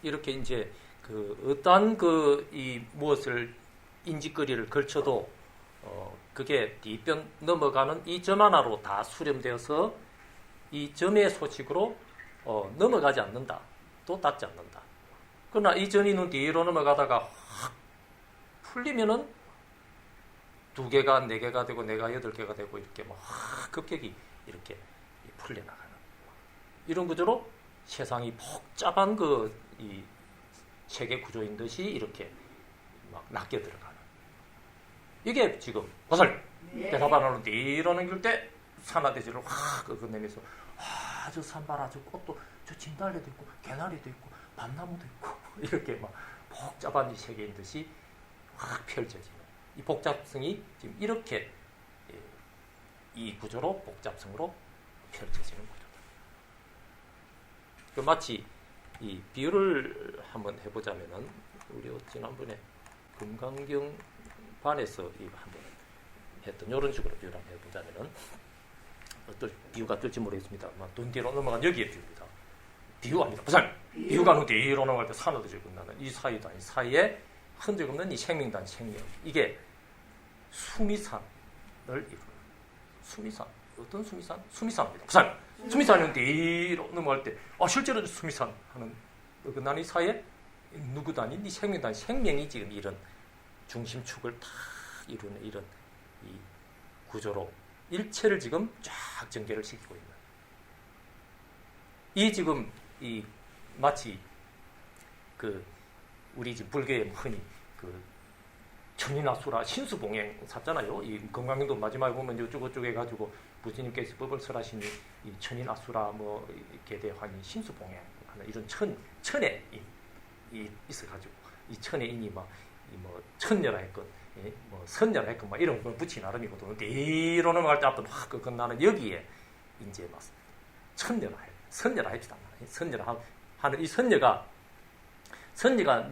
이렇게 이제 그 어떠한 그 이 무엇을 인직거리를 걸쳐도 그게 뒤편 넘어가는 이 점 하나로 다 수렴되어서 이 점의 소식으로 넘어가지 않는다. 또 닿지 않는다. 그러나 이 전이 눈 뒤로 넘어가다가 확 풀리면은 2개가 4개가 되고 4가 8개가 되고 이렇게 뭐 급격히 이렇게 풀려나가는 이런 구조로 세상이 복잡한 그 이 세계 구조인 듯이 이렇게 막 낚여 들어가는 이게 지금 보살 대답 안 하는데 이러는 길 때 산화대지를 확 끄내면서 저 산봐라 저 꽃도 저 진달래도 있고 개나리도 있고 밤나무도 있고 이렇게 막 복잡한 이 세계인 듯이 확 펼쳐지는 이 복잡성이 지금 이렇게 이 구조로 복잡성으로 펼쳐지는 구조다. 그 마치 이 비유를 한번 해보자면은 우리 지난번에 금강경 반에서 이거 한번 했던 이런 식으로 비유를 한번 해보자면은 어떤 비유가 뜰지 모르겠습니다만 눈 뒤로 넘어간 여기에 비유입니다. 비유 아닙니다. 부산 비유가 눈 뒤로 넘어갈 때 산화대지를 끝나는 이 사이도 아닌 사이에 흔적 없는 이 생명단 생명 이게 수미산을 이루는 수미산 어떤 수미산? 수미산입니다. 부산 수미산은 뒤로 넘어갈 때 실제로 수미산 하는 어긋난 이 사이에 누구도 아닌 이 생명단 생명이 지금 이런 중심축을 다 이루는 이런 이 구조로 일체를 지금 쫙 전개를 시키고 있는 이 지금 이 마치 그 우리 지금 불교에 흔히 그 천인아수라 신수봉행 샀잖아요. 이 건강경도 마지막에 보면 이쪽에 가지고 부처님께서 법을 설하시니 이 천인아수라 뭐 계대환이 신수봉행 하는 이런 천의 이 있어가지고 이 천의 인이 막 뭐 천녀라 했건 뭐 선녀라 했건 막 이런 걸 붙이 나름이거든. 뒤로 넘어갈 때 앞으로 확 끝나는 여기에 이제 막 천녀라 해 선녀라 합시다. 선녀라 하는 이 선녀가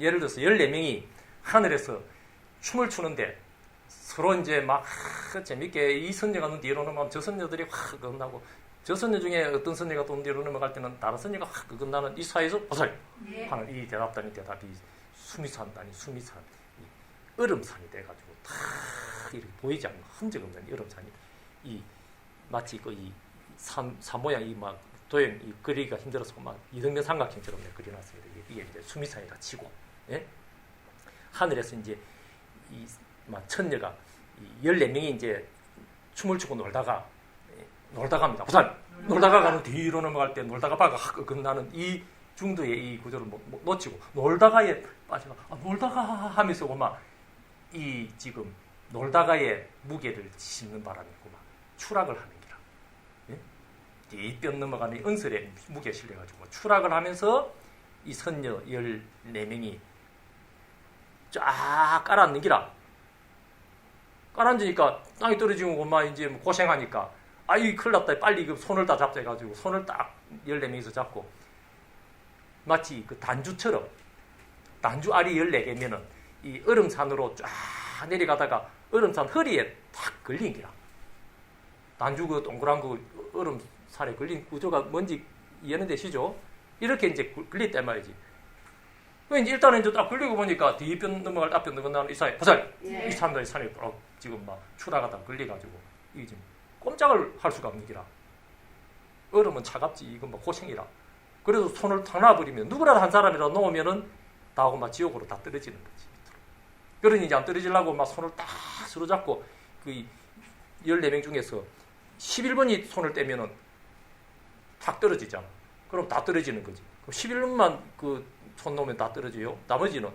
예를 들어서 14명이 하늘에서 춤을 추는데 서로 이제 막 재밌게 이 선녀가 눈 뒤로 넘어가면 저 선녀들이 확 끝나고 저 선녀 중에 어떤 선녀가 또 뒤로 넘어갈 때는 다른 선녀가 확 끝나는 이 사이에서 보살 하는 이 대답단이 대답이 수미산단이 수미산 얼음산이 돼가지고 다 이렇게 보이지 않는 흔적 없는 얼음산이 이 마치 그 이 산 모양 이 막 도형 이 그리기가 힘들어서 막 이등변 삼각형처럼 그려놨습니다. 이게 이제 수미산이라 치고 예? 하늘에서 이제 이 막 천녀가 14명이 이제 춤을 추고 놀다갑니다. 부산 놀다가 가는 뒤로 넘어갈 때 놀다가 바가 끝나는 이 중도의 이 구조를 놓치고 놀다가에 빠져가 놀다가 하면서 막 이 지금 놀다가의 무게를 싣는 바람이고 막 추락을 하는 기라. 예? 뒤뼈 넘어가는 은설에 무게 실려가지고 추락을 하면서 이 선녀 14명이 쫙 깔아앉는 기라. 깔아앉으니까 땅이 떨어지고 막 이제 고생하니까 이 큰일 났다. 빨리 그 손을 다 잡자 해가지고 손을 딱 14명이서 잡고 마치 그 단주처럼 단주 알이 14개면은 이 얼음산으로 쫙 내려가다가 얼음산 허리에 탁 걸린 기라. 단주 그 동그란 그 얼음산에 걸린 구조가 뭔지 이해는 되시죠? 이렇게 이제 걸렸단 말이지. 이제 일단은 이제 딱 걸리고 보니까 뒤편 넘어갈 때 앞편 넘어가는 이 사이 보살 이 산도의 산에 지금 막 추락하다 걸려가지고 이게 지금 꼼짝을 할 수가 없는 기라. 얼음은 차갑지 이건 뭐 고생이라. 그래서 손을 탁 놔버리면 누구라도 한 사람이라도 놓으면은 다하고 막 지옥으로 다 떨어지는 거지. 그러니 이제 안 떨어지려고 막 손을 딱 서로 잡고 그 14명 중에서 11번이 손을 떼면은 탁 떨어지잖아. 그럼 다 떨어지는 거지. 그럼 11번만 그 손 놓으면 다 떨어져요. 나머지는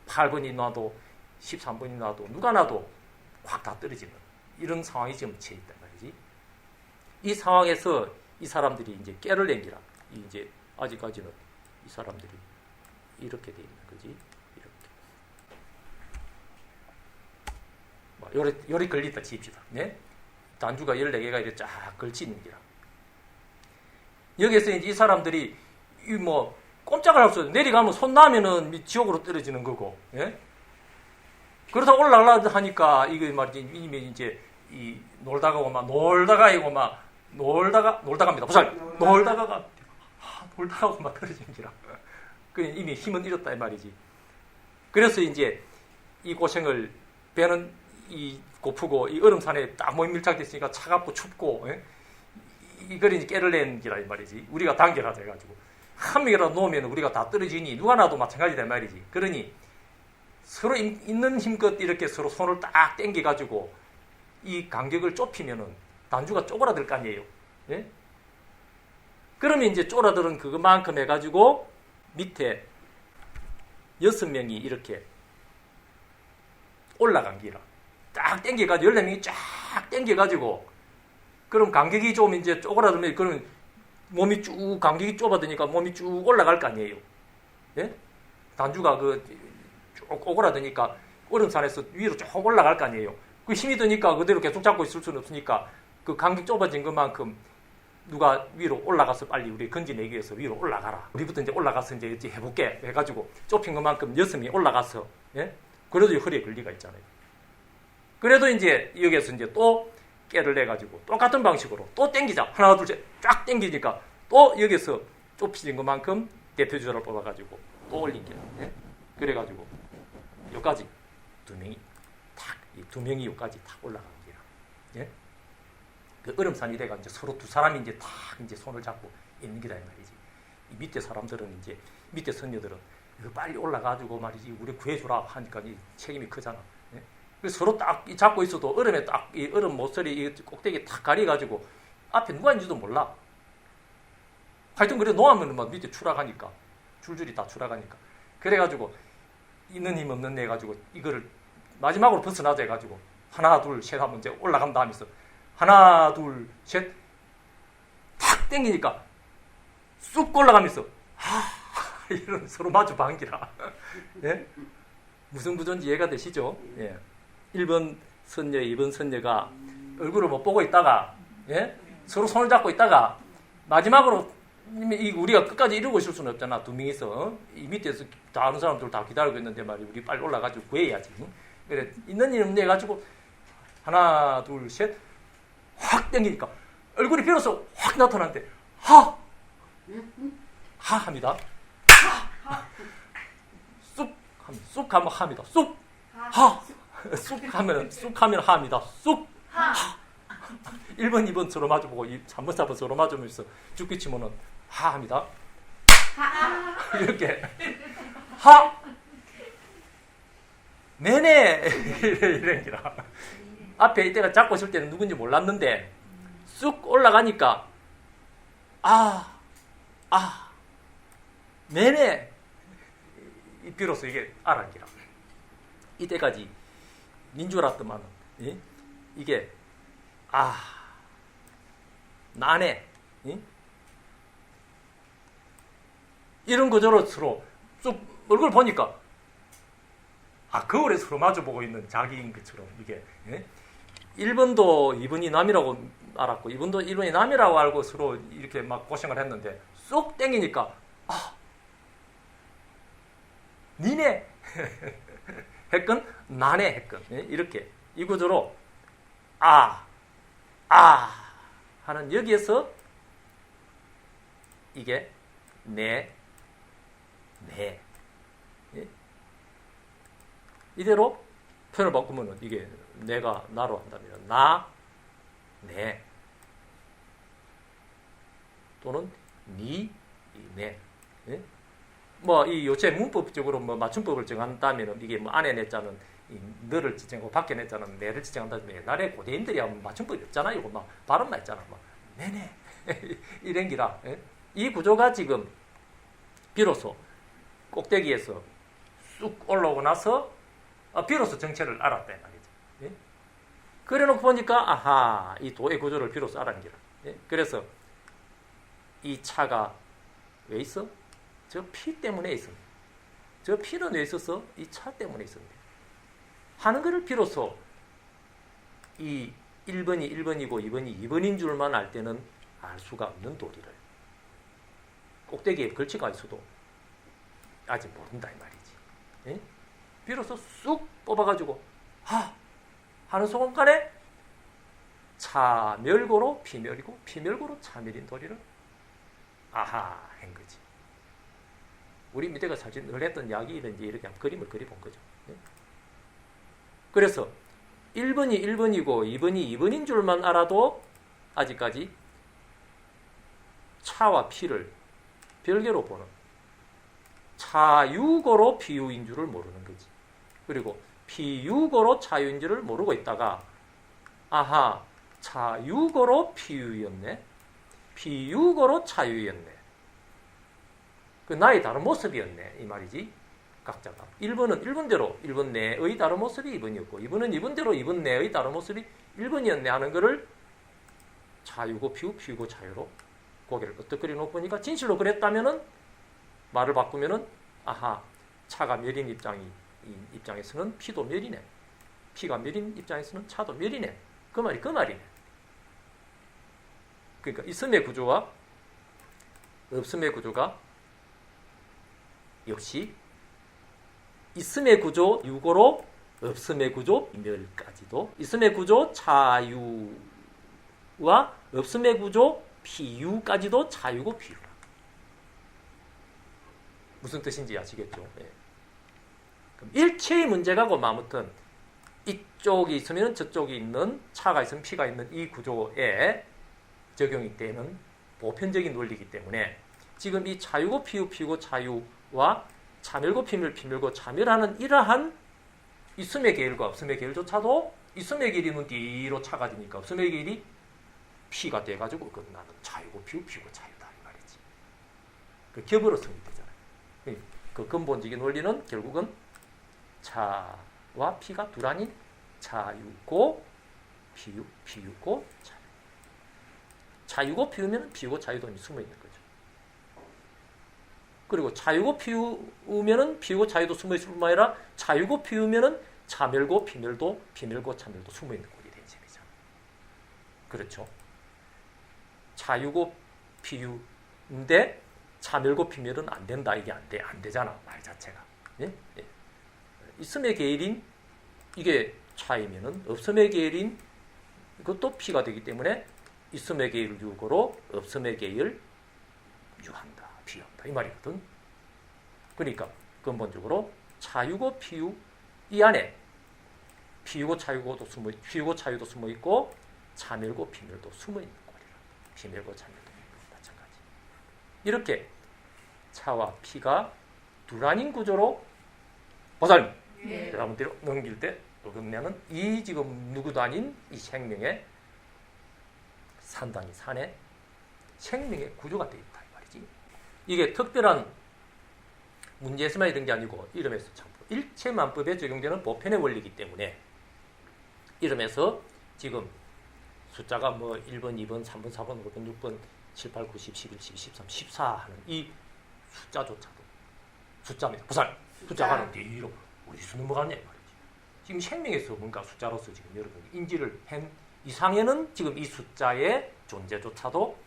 8번이 놔도 13번이 놔도 누가 놔도 확 다 떨어지는 이런 상황이 지금 처해 있단 말이지. 이 상황에서 이 사람들이 이제 깨를 낸기라. 이제 아직까지는 이 사람들이 이렇게 돼 있는 거지. 이렇게. 요리 걸렸다 칩시다. 네? 단주가 14개가 이렇게 쫙 걸치 있는 기라. 여기에서 이제 이 사람들이 뭐 꼼짝을 할 수 없어요. 내려가면 손 놔면은 지옥으로 떨어지는 거고. 예? 그러다 올라가려 하니까 이거 말이지 이미 이제 이 놀다가고 막 놀다가이고 막 놀다갑니다. 보살 놀다가고 막 떨어지는 기라. 그 이미 힘은 잃었다 이 말이지. 그래서 이제 이 고생을 배는 이 고프고 이 얼음산에 딱 모임 밀착됐으니까 차갑고 춥고 이걸 이제 깨를 낸 기라 이 말이지. 우리가 단결하자 해가지고 한 명이라도 놓으면 우리가 다 떨어지니 누가 나도 마찬가지다 이 말이지. 그러니 서로 있는 힘껏 이렇게 서로 손을 딱 당겨가지고 이 간격을 좁히면은 단주가 쪼그라들 거 아니에요. 예? 그러면 이제 쪼그라들은 그것만큼 해가지고 밑에 6명이 이렇게 올라간 기라. 딱 당겨가지고 14명이 쫙 당겨가지고 그럼 간격이 좀 이제 쪼그라들면 그러면 몸이 쭉 간격이 좁아드니까 몸이 쭉 올라갈 거 아니에요. 예? 단주가 쭉 오그라드니까 얼음산에서 위로 쭉 올라갈 거 아니에요. 그 힘이 드니까 그대로 계속 잡고 있을 수는 없으니까 그 간격 좁아진 것만큼 누가 위로 올라가서 빨리 우리 건지내기 위해서 위로 올라가라. 우리부터 이제 올라가서 이제 해볼게 해가지고 좁힌 것만큼 6명이 올라가서 예? 그래도 허리에 걸리가 있잖아요. 그래도 이제 여기에서 이제 또 깨를 내가지고 똑같은 방식으로 또 당기자. 하나 둘 셋 쫙 당기니까 또 여기서 좁혀진 것만큼 대표주자를 뽑아가지고 또 올린 거야. 예? 그래가지고 여기까지 2명이 탁, 이 2명이 여기까지 탁 올라간 거야. 예? 그 얼음산이 돼가 이제 서로 두 사람이 이제 탁 이제 손을 잡고 있는 게다 이 말이지. 이 밑에 사람들은 이제 밑에 선녀들은 이거 빨리 올라가지고 말이지 우리 구해주라 하니까 이 책임이 크잖아. 예? 그래서 서로 딱 잡고 있어도 얼음에 딱 이 얼음 모서리 이 꼭대기 탁 가려가지고 앞에 누가 있는지도 몰라. 하여튼 그래 놓으면 막 밑에 추락하니까 줄줄이 다 추락하니까 그래가지고 있는 힘 없는 애 가지고 이거를 마지막으로 벗어나자 해가지고 하나 둘 셋 하면 이제 올라간 다음에서 하나 둘 셋 탁 당기니까 쑥 올라가면서 이런 서로 마주 반기라. 예? 무슨 구조인지 이해가 되시죠? 예. 1번 선녀, 2번 선녀가 얼굴을 못 보고 있다가 예? 서로 손을 잡고 있다가 마지막으로 우리가 끝까지 이러고 있을 수는 없잖아. 2명이서 이 밑에서 다른 사람들 다 기다리고 있는데 말이야. 우리 빨리 올라가지고 구해야지. 그래 있는 일 없네 해가지고 하나 둘 셋 확 당기니까 얼굴이 비로소 확 나타나는데 하 합니다. 쑥 하면 합니다. 쑥 하 쑥 하면 하입니다. 쑥 하 1번 2번 서로 마주보고 3번 4번 서로 마주보면서 죽기 치면은 하 합니다. 이렇게 하 네네 이런 기라. 앞에 이때가 잡고 있을 때는 누군지 몰랐는데 쑥 올라가니까 네네 비로소 이게 알았기라. 이때까지 닌 줄 알았더만 이게 나네 이런 구조로 서로 쑥 얼굴 보니까 거울에 서로 마주보고 있는 자기인 것처럼 이게 1번도 2번이 남이라고 알았고 2번도 1번이 남이라고 알고 서로 이렇게 막 고생을 했는데 쏙 땡기니까 니네 했건 나네 했건 이렇게 이 구조로 하는 여기에서 이게 내 이대로 표현을 바꾸면 이게 내가 나로 한다면 내 또는 내 뭐 이 요체 문법적으로 뭐 맞춤법을 정한다면 이게 뭐 안에 내자는 너를 지정하고 밖에 내자는 내를 지정한다면 옛날에 고대인들이 맞춤법이 없잖아요. 막 발음만 있잖아. 막 네네 이런 기라. 이 구조가 지금 비로소 꼭대기에서 쑥 올라오고 나서 비로소 정체를 알았다 말이죠. 그래놓고 보니까 이 도의 구조를 비로소 알았는 기라. 그래서 이 차가 왜 있어? 저 피 때문에 있습니다. 저 피는 왜 있었어? 이 차 때문에 있습니다. 하는 것을 비로소 이 1번이 1번이고 2번이 2번인 줄만 알 때는 알 수가 없는 도리를 꼭대기에 걸치가 있어도 아직 모른다 이 말이지. 비로소 쑥 뽑아가지고 하는 순간에 차멸고로 피멸이고 피멸고로 차멸인 도리를 한 거지. 우리 밑에가 사실 늘 했던 이야기는 이제 이렇게 그림을 그려본 거죠. 예? 그래서 1번이 1번이고 2번이 2번인 줄만 알아도 아직까지 차와 피를 별개로 보는 차유고로 피유인 줄을 모르는 거지. 그리고 피유고로 차유인 줄을 모르고 있다가 아하, 차유고로 피유였네. 피유고로 차유였네. 그 나의 다른 모습이었네. 이 말이지. 각자가. 1번은 1번대로 1번 내의 다른 모습이 2번이었고 2번은 2번대로 2번 내의 다른 모습이 1번이었네 하는 거를 차유고 피유, 피유고 차유로 고개를 끄덕 그려놓으니까 진실로 그랬다면은 말을 바꾸면은 아하, 차가 멸인 입장에서는 피도 멸이네. 피가 멸인 입장에서는 차도 멸이네. 그 말이 그 말이네. 그러니까 있음의 구조와 없음의 구조가 역시 있음의 구조 유고로 없음의 구조 멸까지도 있음의 구조 차유와 없음의 구조 피유까지도 차유고 피유라. 무슨 뜻인지 아시겠죠? 네. 그럼 일체의 문제가고 아무튼 이쪽이 있으면 저쪽이 있는 차가 있으면 피가 있는 이 구조에 적용이 되는 보편적인 논리이기 때문에 지금 이 차유고 피유 피유고 차유와 차멸고 피멸 피멸고 차멸하는 이러한 있음의 계율과 없음의 계율조차도 있음의 계율은 뒤로 차가 되니까 없음의 계율이 피가 돼가지고 그 나는 차유고 피유 피유고 차유다 이 말이지. 그 겹으로 성립되잖아요. 그 근본적인 원리는 결국은 차와 피가 둘 아닌 차유고 피유 피유고 차유. 차유고 피우면 피우고 차유도 숨어 있는 거죠. 그리고 차유고 피우면은 피우고 차유도 숨어 있을 뿐만 아니라 차유고 피우면은 차멸고 피멸도 피멸고 차멸도 숨어 있는 꼴이 되는 셈이죠. 그렇죠? 차유고 피우인데 차멸고 피멸은 안 된다. 이게 안 되잖아. 말 자체가. 예? 예. 있음의 계일인 이게 차이면은 없음의 계일인 그것도 피가 되기 때문에 있음의 계일 유고로 없음의 계일 유한다. 피한다. 이 말이거든. 그러니까 근본적으로 차유고 피유 이 안에 피유고 차유고도 피유고 차유도 숨어 있고 차멸고 피멸도 숨어 있는 꼴이라. 피멸고 차멸도 마찬가지. 이렇게 차와 피가 둘아닌 구조로 보살 여러분들이 넘길 때 그러면은 이 지금 누구도 아닌 이 생명의 산단이 산에 생명의 구조가 되어 있다 이 말이지. 이게 특별한 문제에서만 이런 게 아니고 이름에서 참 일체만법에 적용되는 보편의 원리이기 때문에 이름에서 지금 숫자가 뭐 1번, 2번, 3번, 4번, 5번, 6번, 7, 8, 9, 10, 11, 12, 13, 14 하는 이 숫자조차도 숫자입니다. 보살 숫자가 하는 뒤로 어디 수 넘어가냐 이 말이지. 지금 생명에서 뭔가 숫자로서 지금 여러분이 인지를 한 이상에는 지금 이 숫자의 존재조차도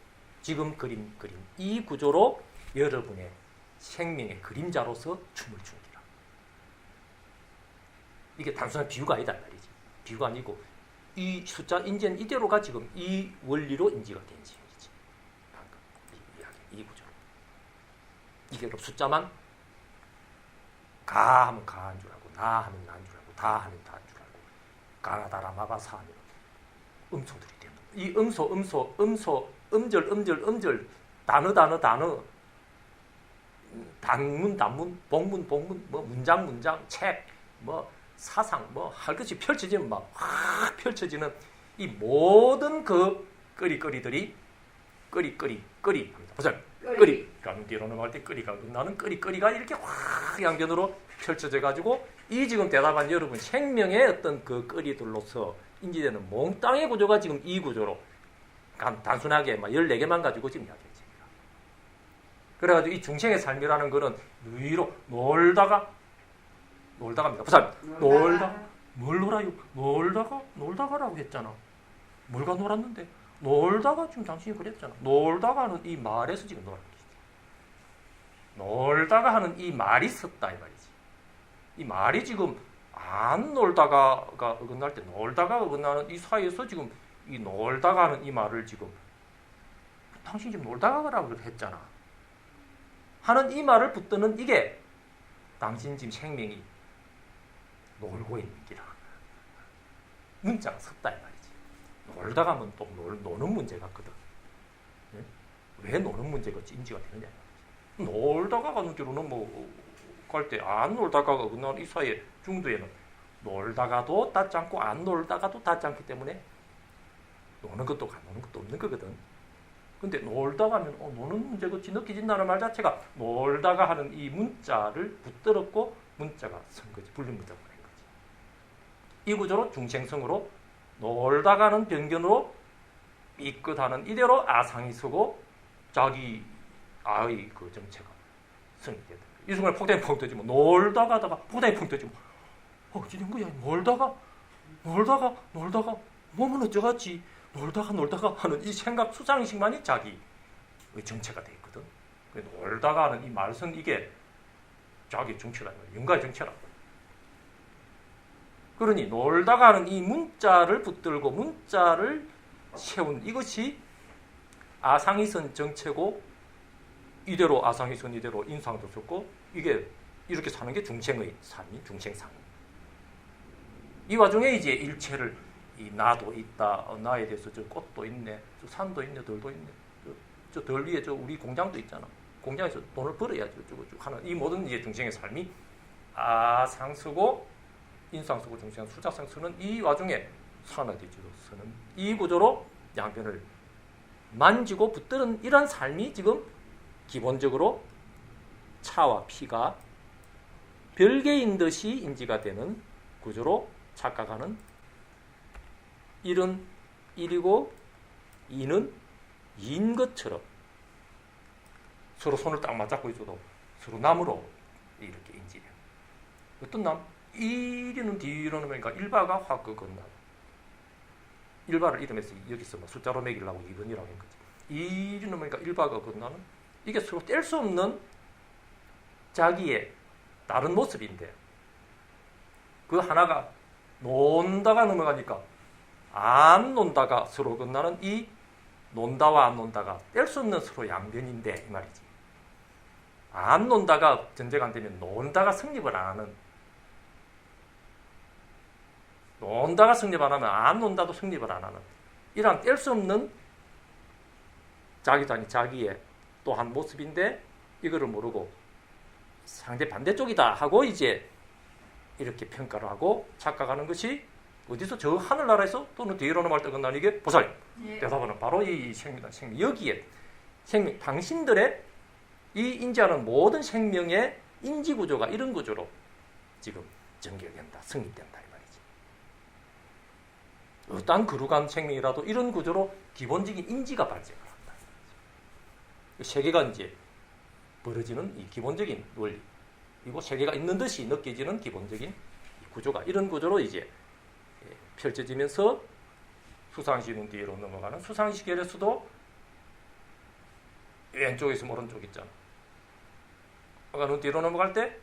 지금 그림 이 구조로 여러분의 생명의 그림자로서 춤을 춘기라. 이게 단순한 비유가 아니다 말이지. 비유가 아니고 이 숫자 인지는 이대로가 지금 이 원리로 인지가 된 것이지. 방금 이 이야기, 이 구조로. 이게 그럼 숫자만 가 하면 가한 줄 알고 나 하면 나인 줄 알고 다 하면 다인 줄 알고 가나다라 마바사 하면 음소들이 되는 이 음소 음절 단어 단문 복문 뭐 문장 책 뭐 사상 뭐 할 것이 펼쳐지면 막 확 펼쳐지는 이 모든 그 끄리들이 끄리 합니다. 보세요. 끄리 가는 뒤로 넘어갈 때 끄리가 나는 끄리가 이렇게 확 양변으로 펼쳐져 가지고 이 지금 대답한 여러분 생명의 어떤 그 끄리들로서 인지되는 몽땅의 구조가 지금 이 구조로 단순하게 막 14개만 가지고 지금 이야기했습니다. 그래가지고 이 중생의 삶이라는 거는 누이로 놀다가입니다. 보살 놀다 뭘 놀아요? 놀다가라고 했잖아. 뭘가 놀았는데? 놀다가 지금 당신이 그랬잖아. 놀다가 하는 이 말에서 지금 놀았지. 놀다가 하는 이 말이 섰다 이 말이지. 이 말이 지금 안 놀다가가 어긋날 때 놀다가 어긋나는 이 사이에서 지금 이 놀다가 하는 이 말을 지금 당신이 지금 놀다가라고 했잖아. 하는 이 말을 붙드는 이게 당신 지금 생명이 놀고 있는 기라. 문자가 섰다 이 말이지. 놀다 가면 또 노는 문제 같거든. 네? 왜 노는 문제가 인지가 되느냐. 놀다가 가는 뒤로는 갈 때 안 놀다가 그날 이 사이에 중도에는 놀다가도 닿지 않고 안 놀다가도 닿지 않기 때문에 노는 것도 안 노는 것도 없는 거거든. 근데 놀다가 하면 노는 문제같이 느껴진다는 말 자체가 놀다가 하는 이 문자를 붙들었고 문자가 선 거지. 불린 문자가 된 거지. 이 구조로 중생성으로 놀다가는 변견으로 삐끗하는 이대로 아상이 서고 자기 아의 그 정체가 성이 된다. 이 순간에 폭탄이 펑 터지면 놀다가 하다가 폭탄이 펑 터지면 어찌된 거야. 놀다가 몸은 어쩌겠지. 놀다가 하는 이 생각 수상식만이 자기의 정체가 돼 있거든. 놀다가 하는 이 말선 이게 자기의 정체라는 거야. 영가의 정체라고. 그러니 놀다가 하는 이 문자를 붙들고 문자를 세운 이것이 아상이선 정체고 이대로 아상이선 이대로 인상도 섰고 이게 이렇게 사는 게 중생의 삶이 중생상. 이 와중에 이제 일체를 이 나도 있다. 나에 대해서 저 꽃도 있네. 저 산도 있네. 들도 있네. 저 들 위에 저 우리 공장도 있잖아. 공장에서 돈을 벌어야지. 어쩌고 하는 이 모든 이제 중생의 삶이 아상쓰고 인상쓰고 중생 수작상 쓰는 이 와중에 산화대지로 쓰는 이 구조로 양변을 만지고 붙드는 이런 삶이 지금 기본적으로 차와 피가 별개인 듯이 인지가 되는 구조로 착각하는 1은 1이고 2는 2인 것처럼 서로 손을 딱 맞잡고 있어도 서로 남으로 이렇게 인지해요. 어떤 남? 1이는 뒤로는 그러니까 1바가 확 건너고 1바를 이름해서 여기서 숫자로 매기려고 2번이라고 한 거지. 2는 그러니까 1바가 건너는 이게 서로 뗄 수 없는 자기의 다른 모습인데 그 하나가 논다가 넘어가니까 안 논다가 서로 건너는 이 논다와 안 논다가 뗄 수 없는 서로 양변인데 이 말이지. 안 논다가 전제가 안 되면 논다가 성립을 안 하는 논다가 성립 안 하면 안 논다도 성립을 안 하는 이런 뗄 수 없는 자기의 또 한 모습인데 이거를 모르고 상대 반대쪽이다 하고 이제 이렇게 평가를 하고 착각하는 것이 어디서 저 하늘나라에서 또는 뒤로는 말 떠건나는 이게 보살. 예. 대답은 바로 이 생명. 여기에 생명, 당신들의 이 인지하는 모든 생명의 인지 구조가 이런 구조로 지금 전개된다, 성립된다 이 말이지. 어떤 거룩한 생명이라도 이런 구조로 기본적인 인지가 발생을 한다. 세계가 이제 벌어지는 이 기본적인 원리. 그리고 세계가 있는 듯이 느껴지는 기본적인 구조가 이런 구조로 이제 펼쳐지면서 수상시 눈 뒤로 넘어가는 수상시 계에서도 왼쪽에 있으면 오른쪽 있잖아. 눈 뒤로 넘어갈 때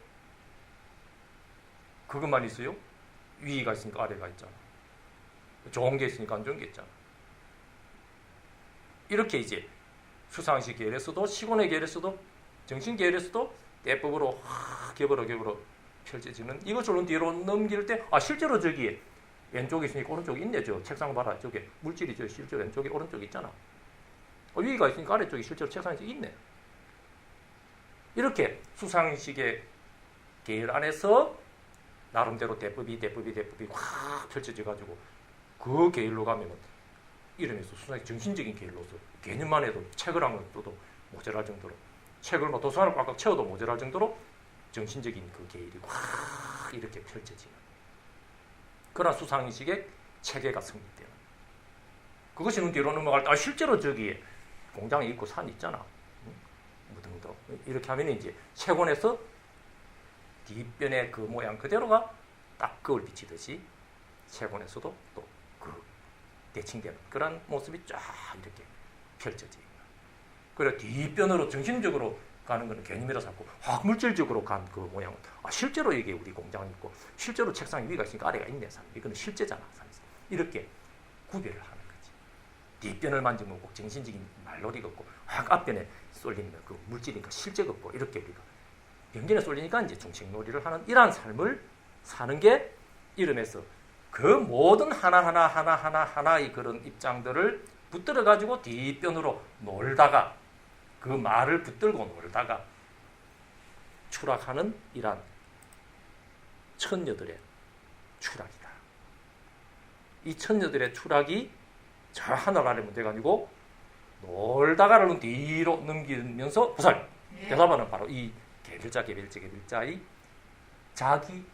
그것만 있어요. 위가 있으니까 아래가 있잖아. 좋은 게 있으니까 안 좋은 게 있잖아. 이렇게 이제 수상시 계에서도 시곤의 계에서도 정신 계에서도 대법으로 겹으로 펼쳐지는 이것을 뒤로 넘길 때 실제로 저기 왼쪽에 있으니까 오른쪽이 있네. 저 책상 봐라. 저게 물질이 저 실제로 왼쪽에 오른쪽에 있잖아. 위가 있으니까 아래쪽이 실제로 책상에 있네. 이렇게 수상식의 계열 안에서 나름대로 대법이 확 펼쳐져가지고 그 계열로 가면은 이름에서 수상식 정신적인 계열로서 개념만 해도 책을 한 것도 모자랄 정도로 책을 도서관을 꽉꽉 채워도 모자랄 정도로 정신적인 그 계열이 확 이렇게 펼쳐지는 그런 수상의식의 체계가 성립되는 그것이 눈 뒤로 넘어갈 때 실제로 저기에 공장에 있고 산 있잖아. 무등도 이렇게 하면 이제 채권에서 뒷변의 그 모양 그대로가 딱 거울 비치듯이 채권에서도 또 그 대칭되는 그런 모습이 쫙 이렇게 펼쳐져 있는. 그래 뒷변으로 정신적으로 가는 것은 개념이라 잡고 확 물질적으로 간 그 모양은 실제로 이게 우리 공장이 있고 실제로 책상에 위가 있으니까 아래가 있네. 이거는 실제잖아. 이렇게 구별을 하는 거지. 뒷변을 만지면 꼭 정신적인 말놀이가 없고 확 앞변에 쏠리면 그 물질이니까 실제가 없고 이렇게 우리가 변견에 쏠리니까 이제 중생놀이를 하는 이러한 삶을 사는 게 이름에서 그 모든 하나하나의 그런 입장들을 붙들어 가지고 뒷변으로 놀다가 그 말을 붙들고 놀다가 추락하는 이러한 천녀들의 추락이다. 이 천녀들의 추락이 저 하늘 아래면 돼가지고 놀다가를 뒤로 넘기면서 보살. 대답하는 바로 이 개별자의 자기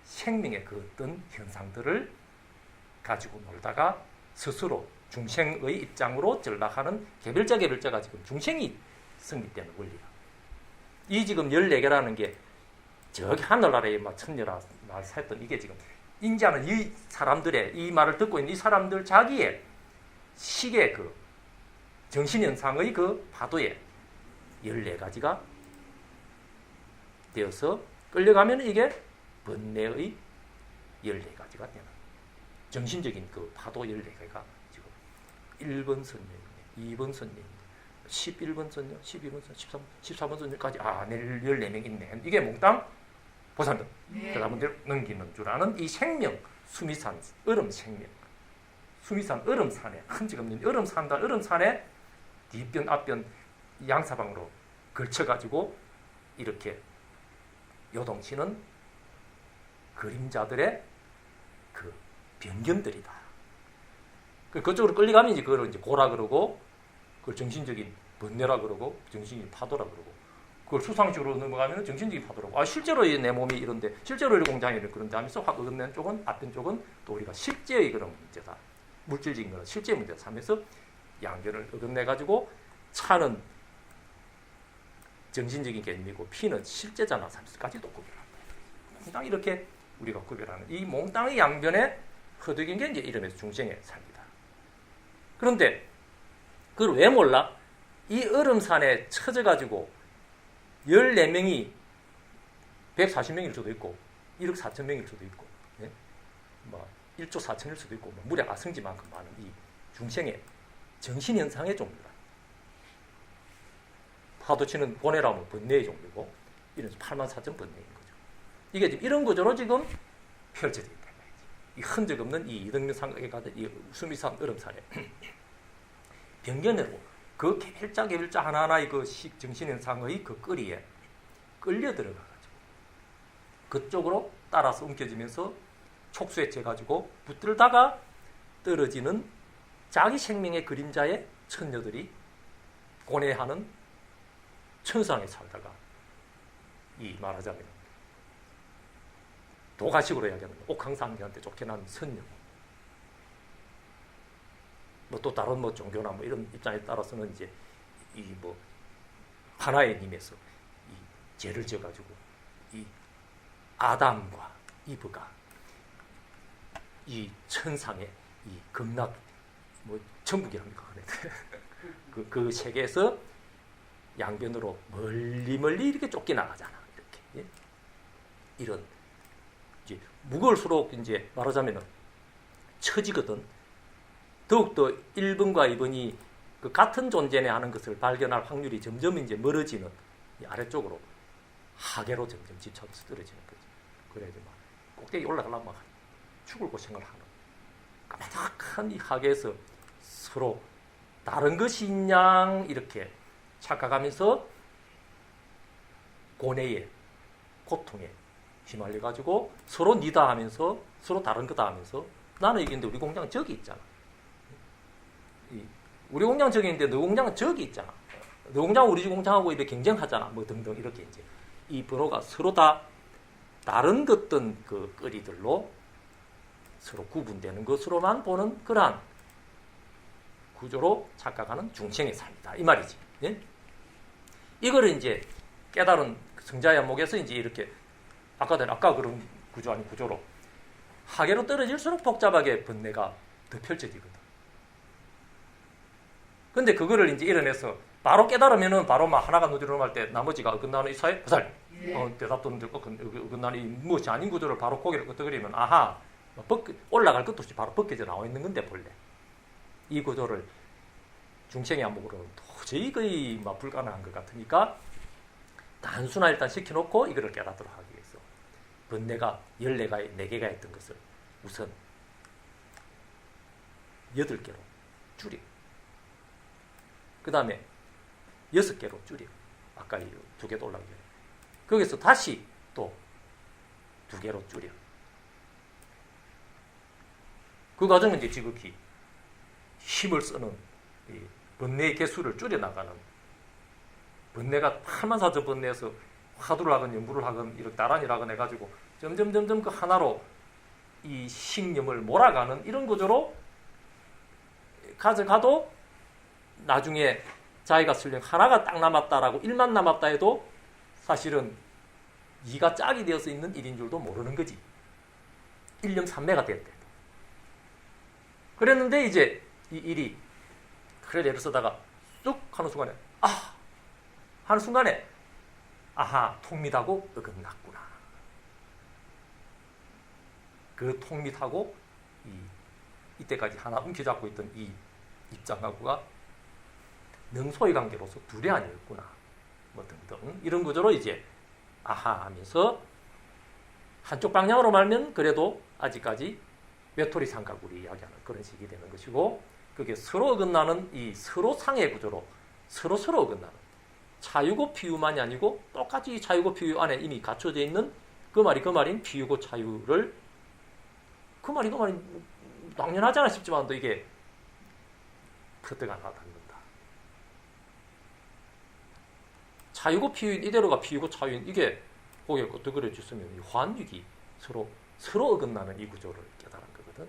생명의 그 어떤 현상들을 가지고 놀다가 스스로 중생의 입장으로 전락하는 개별자가 지금 중생이 성립되는 원리다. 이 지금 14개라는 게 저기 하늘나라에 막 천녀라 말했던 이게 지금 인자는 이 사람들의 이 말을 듣고 있는 이 사람들 자기의 식의 그 정신현상의 그 파도에 14가지가 되어서 끌려가면 이게 번뇌의 14가지가 되는 정신적인 그 파도 14개가 지금 1번 선녀, 2번 선녀, 11번 선녀, 12번 선녀, 14번 선녀까지 14명 있네. 이게 몽땅 보살들. 그다음에 넘기는 줄 아는 이 생명, 수미산, 얼음 생명. 수미산 얼음산에 흔적없는 얼음산에 뒷변 앞변 양사방으로 걸쳐가지고 이렇게 요동치는 그림자들의 그 변견들이다. 그쪽으로 끌려가면 이제 그걸 이제 고라 그러고, 그걸 정신적인 번뇌라 그러고, 정신적인 파도라 그러고, 그걸 수상식으로 넘어가면 정신적인 파도라고. 실제로 내 몸이 이런데, 실제로 이 공장이 그런데 하면서 확 어긋낸 쪽은, 앞변 쪽은 또 우리가 실제의 그런 문제다. 물질적인 거는 실제 문제다 하면서 양변을 어긋내가지고 차는 정신적인 개념이고 피는 실제잖아 하면서까지도 구별한다. 몽땅 이렇게 우리가 구별하는 이 몽땅의 양변에 허덕인 게 이제 이름에서 중생의 삶이다. 그런데 그걸 왜 몰라? 이 얼음산에 처져가지고 14명이 140명일 수도 있고 1억 4천 명일 수도 있고, 예? 1조 4천일 수도 있고, 무려 아성지만큼 많은 이 중생의 정신현상의 종류다. 파도치는 고뇌라면 번뇌의 종류고, 이런 84,000 번뇌인 거죠. 이게 지금 이런 구조로 지금 펼쳐져 있다. 이 흔적 없는 이 이등변상에 가든 이 수미산 얼음산에 변견으로 그 개별자 하나하나의 그 정신현상의 그 거리에 끌려 들어가가지고 그쪽으로 따라서 옮겨지면서 촉수에 채가지고 붙들다가 떨어지는 자기 생명의 그림자의 천녀들이 고뇌하는 천상에 살다가 이 말하자면 도가식으로 이야기하면 옥황상제한테 쫓겨난 선녀, 또 다른 종교나 이런 입장에 따라서는 이제 이 하나의 님에서 이 죄를 지어가지고 이 아담과 이브가 이 천상의 이 극락 천국이랍니까? 그 세계에서 양변으로 멀리 이렇게 쫓겨나가잖아. 이렇게. 예? 이런 이제 무거울수록 이제 말하자면은 처지거든. 더욱더 1번과 2번이 그 같은 존재네 하는 것을 발견할 확률이 점점 이제 멀어지는 이 아래쪽으로 하계로 점점 지쳐서 떨어지는 거죠. 그래서 막 꼭대기 올라가려면 막 죽을 고생을 하는 까마득한 이 하계에서 서로 다른 것이 있냐 이렇게 착각하면서 고뇌에 고통에 휘말려가지고 서로 니다 하면서 서로 다른 거다 하면서 나는 이게 우리 공장은 저기 있잖아. 우리 공장은 저기 있는데 너 공장은 저기 있잖아. 너 공장은 우리 집 공장하고 이렇게 경쟁하잖아. 등등 이렇게 이제 이 번호가 서로 다 다른 어떤 그 거리들로 서로 구분되는 것으로만 보는 그러한 구조로 착각하는 중생의 삶이다. 이 말이지. 예? 이거를 이제 깨달은 성자의 안목에서 이제 이렇게 아까 그런 구조 아닌 구조로 하계로 떨어질수록 복잡하게 번뇌가 더 펼쳐지거든. 근데 그거를 이제 이뤄내서 바로 깨달으면은 바로 막 하나가 누드러날 때 나머지가 어긋나는 이 사회 보살. 대답도 안 듣고 어긋나는 이 무엇이 아닌 구조를 바로 고개를 끄덕거리면 아하 올라갈 것도 없이 바로 벗겨져 나와 있는 건데 본래 이 구조를 중생의 안목으로는 도저히 거의 막 불가능한 것 같으니까 단순화 일단 시켜놓고 이거를 깨닫도록 하기 위해서 번뇌가 14가, 4개가 했던 것을 우선 8개로 줄이고 그 다음에 6개로 줄이고 아까 2개도 올라가요. 거기서 다시 또 2개로 줄여. 그 과정은 이제 지극히 힘을 쓰는 번뇌의 개수를 줄여나가는, 번뇌가 84조 번뇌에서 화두를 하건 연부를 하건 이렇게 나란히 하건 해가지고 점점 그 하나로 이 신념을 몰아가는 이런 구조로 가져가도 나중에 자기가 설령 하나가 딱 남았다라고 1만 남았다 해도 사실은 2가 짝이 되어서 있는 1인 줄도 모르는 거지. 1념 3매가 됐대. 그랬는데 이제 이 1이 그래 예를 쓰다가 쑥 하는 순간에 하는 순간에 아하 통밋하고 어긋났구나. 그 통밋하고 이때까지 하나 움켜잡고 있던 이 입장하고가 능소의 관계로서 둘이 아니었구나. 뭐 등등 이런 구조로 이제 아하 하면서 한쪽 방향으로 말면 그래도 아직까지 외톨이 삼각우리 이야기하는 그런 식이 되는 것이고, 그게 서로 어긋나는 이 서로 상해 구조로 서로 어긋나는 차유고 피유만이 아니고 똑같이 차유고 피유 안에 이미 갖춰져 있는 그 말인 피유고 차유를 그 말이 당연하잖아 싶지만도 이게 그때가 나타난다. 차유고 피유인 이대로가 피유고 차유인 이게 거기에 어떻게 그려졌으면 이 환육이 서로 어긋나는 이 구조를 깨달은 거거든.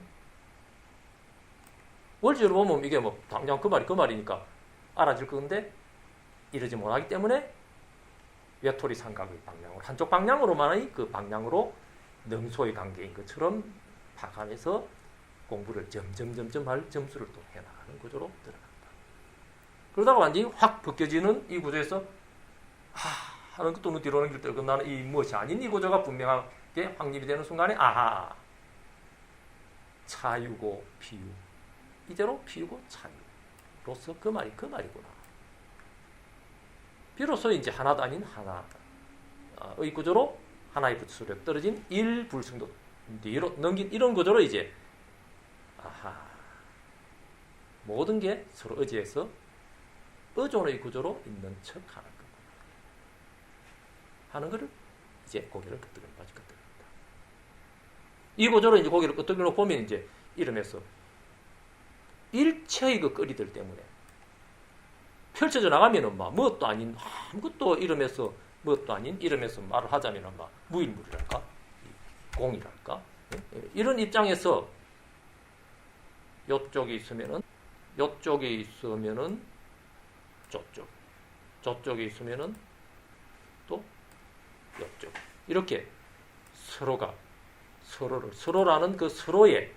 원리적으로 보면 이게 뭐 당장 그 말이니까 알아질 건데 이러지 못하기 때문에 외톨이 삼각의 방향으로 한쪽 방향으로만의 그 방향으로 능소의 관계인 것처럼 파악하면서 공부를 점점 할 점수를 또 해나가는 구조로 들어간다. 그러다가 완전히 확 벗겨지는 이 구조에서 하는 것도 눈 뒤로 넘길 때 어긋나는 이 무엇이 아닌 이 구조가 분명하게 확립이 되는 순간에 아하 차유고 피유 이대로 피유고 차유로서 그 말이구나. 비로소 이제 하나도 아닌 하나의 구조로 하나의 부처로 떨어진 일불승도 뒤로 넘긴 이런 구조로 이제 모든 게 서로 의지해서 의존의 구조로 있는 척하는 거구나 하는 것을 이제 고개를 끄덕입니다. 이 구조로 이제 고개를 끄덕이고 보면 이제 이러면서 일체의 그 거리들 때문에 펼쳐져 나가면은 무엇도 아닌 아무것도 이러면서 무엇도 아닌 이러면서 말을 하자면은 무일물이랄까 공이랄까 이런 입장에서 요쪽이 있으면은 저쪽이 있으면은 또 요쪽 이렇게 서로라는 그 서로의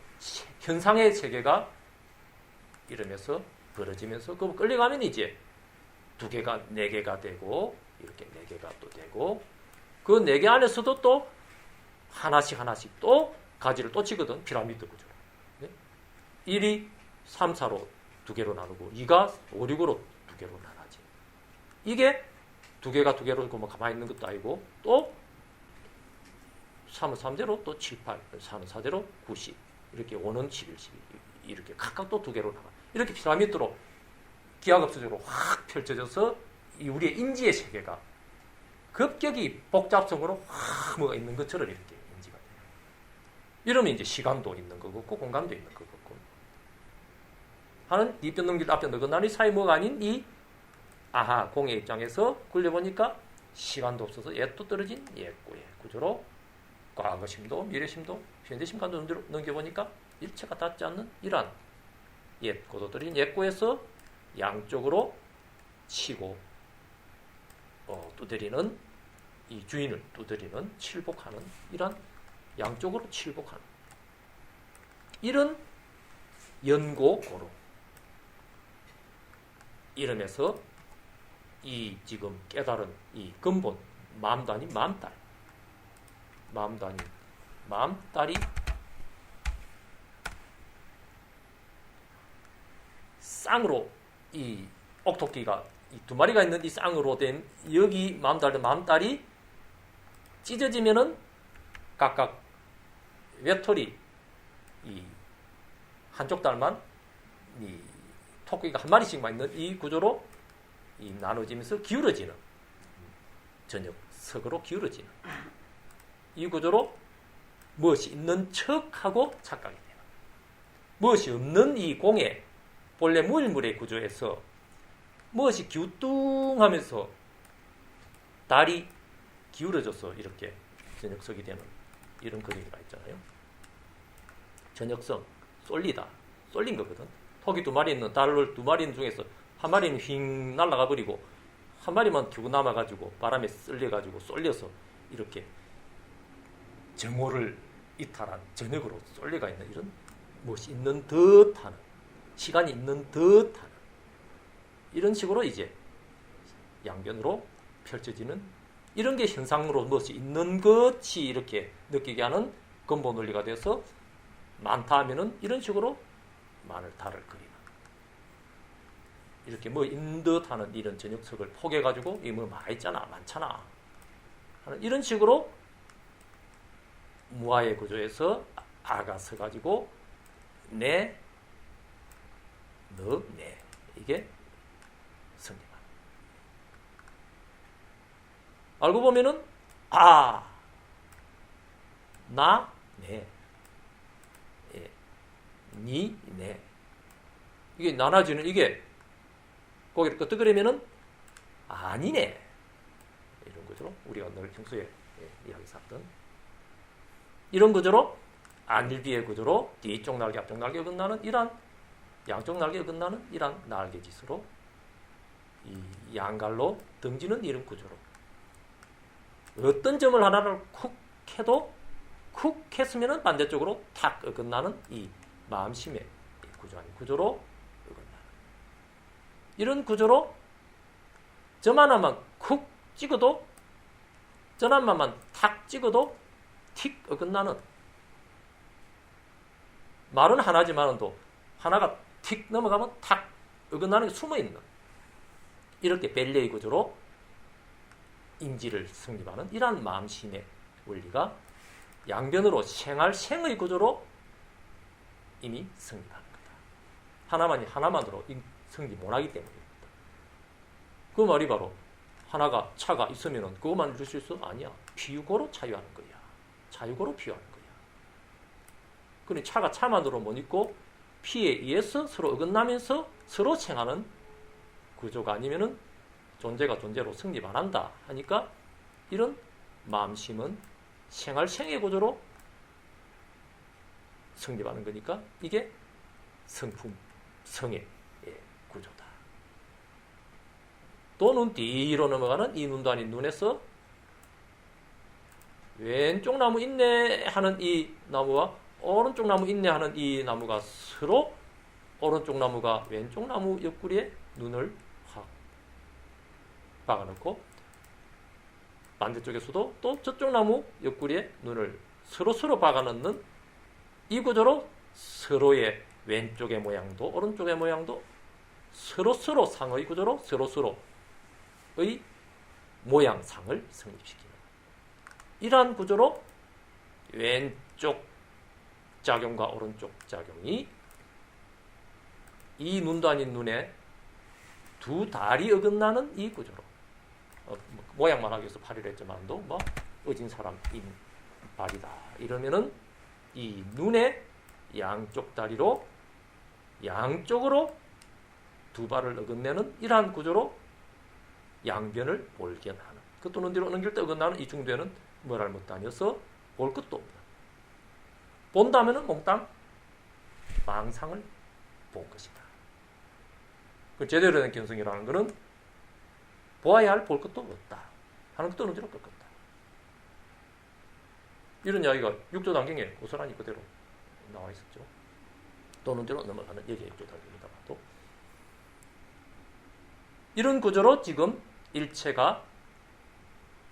현상의 세계가 이러면서 벌어지면서 그 끌려가면 이제 2개가 4개가 되고 이렇게 4개가 또 되고 그 4개 안에서도 또 하나씩 또 가지를 또 치거든. 피라미드 구조. 1이 3, 4로 2개로 나누고 2가 5, 6으로 2개로 나눠지. 이게 2개가 2개로 뭐 가만히 있는 것도 아니고 또 3은 3대로 또 7, 8, 4는 4대로 9, 10 이렇게 5는 11, 12 이렇게 각각 또 2개로 나가. 이렇게 피라미드로 기하급수적으로 확 펼쳐져서 우리의 인지의 세계가 급격히 복잡성으로 확 뭐가 있는 것처럼 이렇게 인지가 돼요. 이러면 이제 시간도 있는 거 같고 공간도 있는 거 같고 하는 뒤편 넘길 앞편 너그나니 사이 뭐가 아닌 이 공의 입장에서 굴려보니까 시간도 없어서 옛도 떨어진 옛고의 구조로 과거심도 미래심도 현재심간도 넘겨보니까 일체가 닿지 않는 이러한 옛고도 떨어진 옛고에서 양쪽으로 치고 두드리는 이 주인을 두드리는 칠복하는 이런 양쪽으로 칠복하는 이런 연고고로 이러면서 이 지금 깨달은 이 근본 마음도 아닌 마음딸이 쌍으로 이 옥토끼가 이 두 마리가 있는 이 쌍으로 된 여기 마음달이 찢어지면은 각각 외톨이 이 한쪽 달만 이 토끼가 한 마리씩만 있는 이 구조로 이 나눠지면서 기울어지는 저녁석으로 기울어지는 이 구조로 무엇이 있는 척하고 착각이 되는 무엇이 없는 이 공의 본래 무일물의 구조에서 무엇이 기우뚱하면서 달이 기울어져서 이렇게 저녁석이 되는 이런 그림가 있잖아요. 저녁석, 쏠리다. 쏠린 거거든. 토끼 두 마리 있는 달을 두 마리 중에서 한 마리는 휙 날아가 버리고 한 마리만 두고 남아가지고 바람에 쓸려가지고 쏠려서 이렇게 정오를 이탈한 저녁으로 쏠려가 있는 이런 무엇이 있는 듯하는 시간이 있는 듯하는 이런 식으로 이제 양변으로 펼쳐지는 이런 게 현상으로 무엇이 있는 것이 이렇게 느끼게 하는 근본 원리가 돼서 많다 하면은 이런 식으로 많을 달을 그리는 이렇게 뭐 있는 듯 하는 이런 저녁석을 포개가지고 이 뭐 많이 있잖아 많잖아 하는 이런 식으로 무아의 구조에서 아가 서가지고 내, 너, 내 이게 성립합니다. 알고 보면은 아, 나, 내, 예, 니, 내 이게 나눠지는 이게 고개를 끄덕거리면은 아니네 이런 구조로 우리가 늘 평소에 이야기해서 하던 이런 구조로 안일비의 구조로 뒤쪽 날개 앞쪽 날개 어긋나는 이러한 양쪽 날개 어긋나는 이러한 날개짓으로 이 양갈로 등지는 이런 구조로 어떤 점을 하나를 쿡 해도 쿡 했으면은 반대쪽으로 탁 어긋나는 이 마음심의 구조 아닌 구조로 어긋나는 이런 구조로 점 하나만 쿡 찍어도 점 하나만 탁 찍어도 틱 어긋나는 말은 하나지만도 하나가 틱 넘어가면 탁 어긋나는 게 숨어있는 이렇게 벨레의 구조로 인지를 성립하는 이러한 마음심의 원리가 양변으로 생의 구조로 이미 성립하는 거다. 하나만으로 성립 못하기 때문입니다. 그 말이 바로 하나가 차가 있으면 그것만 이룰 수 있어? 아니야. 비유고로 차유하는 거야. 자유고로 비유하는 거야. 그러니 차가 차만으로 못 있고 피에 의해서 서로 어긋나면서 서로 생하는 구조가 아니면은 존재가 존재로 성립 안 한다 하니까 이런 마음심은 생의 구조로 성립하는 거니까 이게 성품, 성의 구조다. 또 눈 뒤로 넘어가는 이 눈도 아닌 눈에서 왼쪽 나무 있네 하는 이 나무와 오른쪽 나무 있네 하는 이 나무가 서로 오른쪽 나무가 왼쪽 나무 옆구리에 눈을 확 박아놓고 반대쪽에서도 또 저쪽 나무 옆구리에 눈을 서로 박아놓는 이 구조로 서로의 왼쪽의 모양도 오른쪽의 모양도 서로 상의 구조로 서로의 모양상을 성립시키는 이러한 구조로 왼쪽 작용과 오른쪽 작용이 이 눈도 아닌 눈에 두 달이 어긋나는 이 구조로 모양만 하기 위해서 팔이라 했지만도 뭐 어진 사람 인발이다 이러면은 이 눈의 양쪽 다리로 양쪽으로 두 발을 어긋내는 이러한 구조로 양변을 볼견하는 그것도 눈 뒤로 넘길 때 어긋나는 이 중대는 뭐랄 못도 아니어서 볼 것도 없는 본다면은 몽땅 망상을 본 것이다. 그 제대로 된 견성이라는 것은 보아야 할 볼 것도 없다 하는 것도 눈 뒤로 꺾었다. 이런 이야기가 육조 단경에 고스란히 그대로 나와 있었죠. 또 눈 뒤로 넘어가는 여기에 육조 단경이다가도 이런 구조로 지금 일체가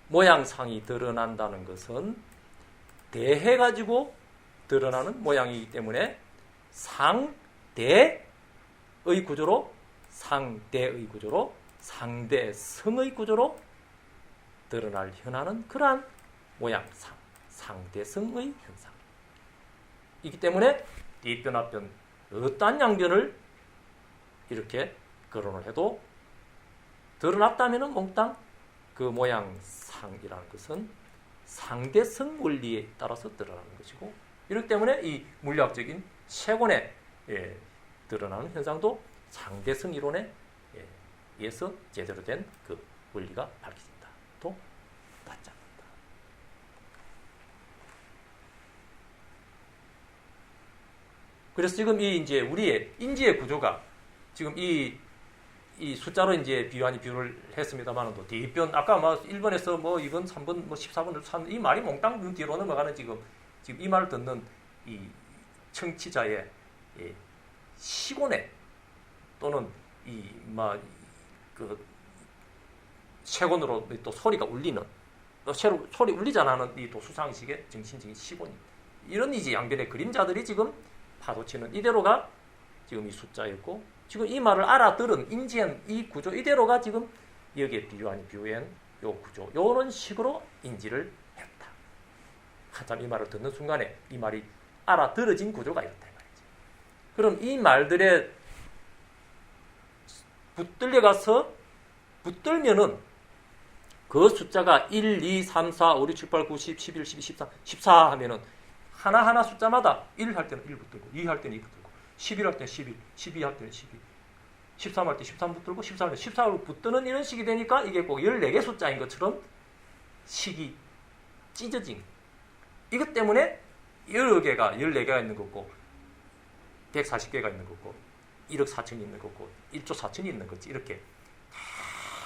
모양상이 드러난다는 것은 대해가지고 드러나는 모양이기 때문에 상대의 구조로 상대의 구조로 상대성의 구조로 드러날 현하는 그러한 모양상 상대성의 현상이기 때문에 뒷변 앞변 어떠한 양변을 이렇게 거론을 해도 드러났다면 몽땅 그 모양상이라는 것은 상대성 원리에 따라서 드러나는 것이고, 이렇기 때문에 이 물리학적인 세권에 드러나는 현상도 상대성 이론에 의해서 제대로 된 그 원리가 밝혀진다. 또 맞지 않는다. 그래서 지금 이 이제 우리의 인지의 구조가 지금 이 숫자로 이제 비유를 했습니다만, 또 뒷변 아까 뭐 1번에서 뭐 2번, 3번, 뭐 14번, 3이 말이 몽땅 뒤로 넘어가는 지금 이 말을 듣는 이 청취자의 시곤에 또는 그 세곤으로 또 소리가 울리는 소리 울리잖아 하는 이 또 수상식의 정신적인 시곤, 이런 이제 양변의 그림자들이 지금 파도치는 이대로가 지금 이 숫자였고, 지금 이 말을 알아들은 인지한 이 구조 이대로가 지금 여기에 비유한 요 구조, 요런 식으로 인지를 했다. 한참 이 말을 듣는 순간에 이 말이 알아들어진 구조가 이렇다 이 말이지. 그럼 이 말들에 붙들면은 그 숫자가 1, 2, 3, 4, 5, 6, 7, 8, 9, 10, 11, 12, 13, 14 하면은 하나하나 숫자마다 1 할 때는 1 붙들고, 2 할 때는 2 붙들고, 11 할 때는 11, 12 할 때는 12, 13 할 때 13 붙들고, 14 할 때 14로 붙드는 이런 식이 되니까 이게 꼭 14개 숫자인 것처럼 식이 찢어진, 이것 때문에 여러 개가 14개가 있는 거고 140개가 있는 거고 1억 4천이 있는 거고 1조 4천이 있는 거지, 이렇게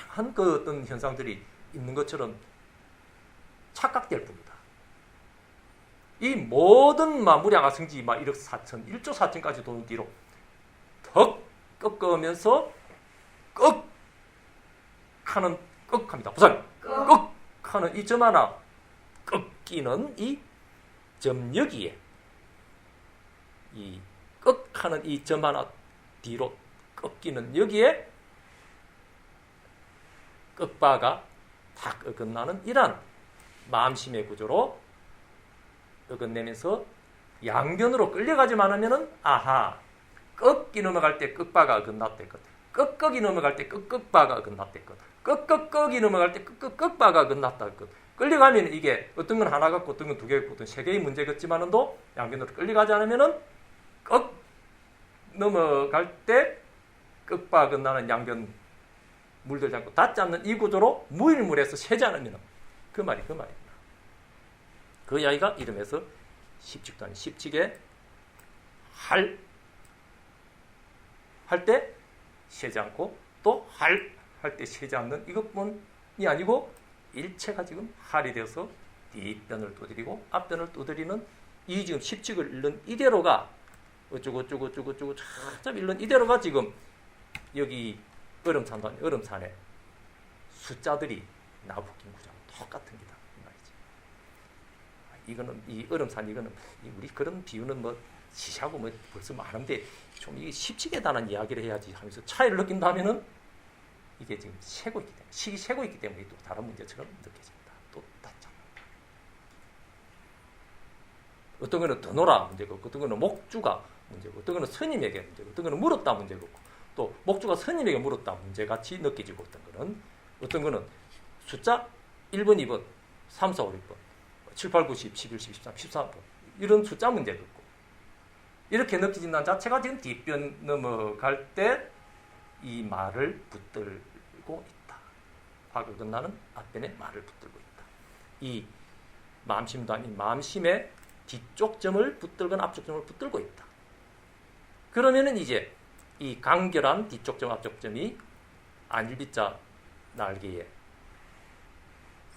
한 그 어떤 현상들이 있는 것처럼 착각될 뿐이다. 이 모든 무량하성지 1억 4천, 1조 4천까지 도는 뒤로 턱 꺾으면서 꺽하는 꺽합니다. 부산 꺽하는 이 점 하나 꺾이는 이 점 여기에 이 꺽하는 이 점 하나 뒤로 꺾이는 여기에 꺽바가 탁 어긋나는 이러한 마음심의 구조로 어긋내면서 양변으로 끌려가지만 하면은 아하, 꺾이 넘어갈 때 꺽바가 어긋났댔거든. 꺽꺽이 넘어갈 때 꺽꺽바가 어긋났댔거든. 꺽꺽꺽이 넘어갈 때 꺽꺽꺽바가 어긋났다거든. 끌려가면 이게 어떤 건 하나 같고 어떤 건 두 개 같고 어떤 세 개의 문제 같지만은도 양변으로 끌려가지 않으면은 꺽 넘어갈 때 꺽바 어긋나는 양변 물들지 않고 닿지 않는 이 구조로 무일물에서 세지 않으면 그 말입니다. 그 이야기가 이름에서 십칙도 아닌 십칙에 할 때 세지 않고 또 할 때 세지 않는 이것뿐이 아니고 일체가 지금 할이 되어서 뒷변을 두드리고 앞변을 두드리는 이 지금 십칙을 읽는 이대로가 어쩌고 참 읽는 이대로가 지금 여기 얼음산에 숫자들이 나부낀 구조랑 똑같은 기다 이 말이지. 이거는 이 얼음산 이거는 우리 그런 비유는 뭐 시시하고 뭐 벌써 많은데 좀 이 십칙에 관한 이야기를 해야지 하면서 차이를 느낀다면은 이게 지금 세고 있기 때문에 식이 세고 있기 때문에 또 다른 문제처럼 느껴집니다. 또 닿지 않는다. 어떤 거는 더노라 문제고, 어떤 거는 목주가 문제고, 어떤 거는 스님에게 문제고, 어떤 거는 물었다 문제고, 또 목주가 스님에게 물었다 문제같이 느껴지고, 어떤 거는 숫자 1번, 2번, 3, 4, 5, 6번, 7, 8, 9, 10, 11, 12, 13, 14번 이런 숫자 문제도 있고, 이렇게 느껴진다는 자체가 지금 뒷변 넘어갈 때 이 말을 붙들고 있다. 화가 끝나는 앞변에 말을 붙들고 있다. 이 마음심도 아닌 마음심의 뒤쪽 점을 붙들거나 앞쪽 점을 붙들고 있다. 그러면은 이제 이 간결한 뒤쪽 점, 앞쪽 점이 안일비자 날개에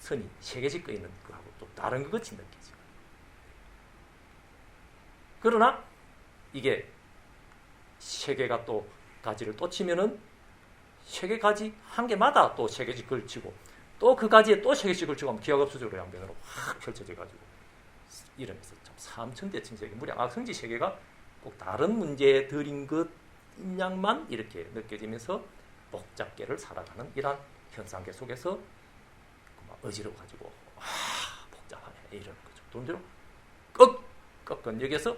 선이 세 개씩 껴 있는 거하고 또 다른 것 같이 느끼죠. 그러나 이게 세 개가 또 가지를 또 치면은 세 개 가지 한 개마다 또 세 개씩 걸치고 또 그 가지에 또 세 개씩 걸치고 하면 기하급수적으로 양변으로 확 펼쳐져 가지고 이러면서 참 삼천대천세계 무량악성지 세계가 꼭 다른 문제에 들인 것 양만 이렇게 느껴지면서 복잡계를 살아가는 이러한 현상계 속에서 어지러워가지고 복잡하네 이러는 거죠. 돈대로 꺾은 여기에서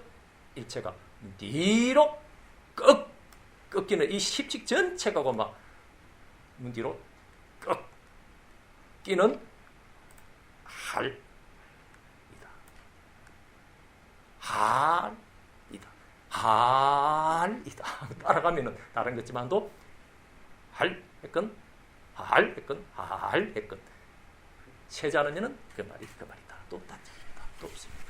일체가 뒤로 꺾이는 이 십칙 전체가 막 문 뒤로 꺾이는 할이다. 할이다. 따라가면은 다른 거지만도 할 했건 할 했건 할 했건 세자는 이는 그 말이다. 또 단정이다. 또 없습니다.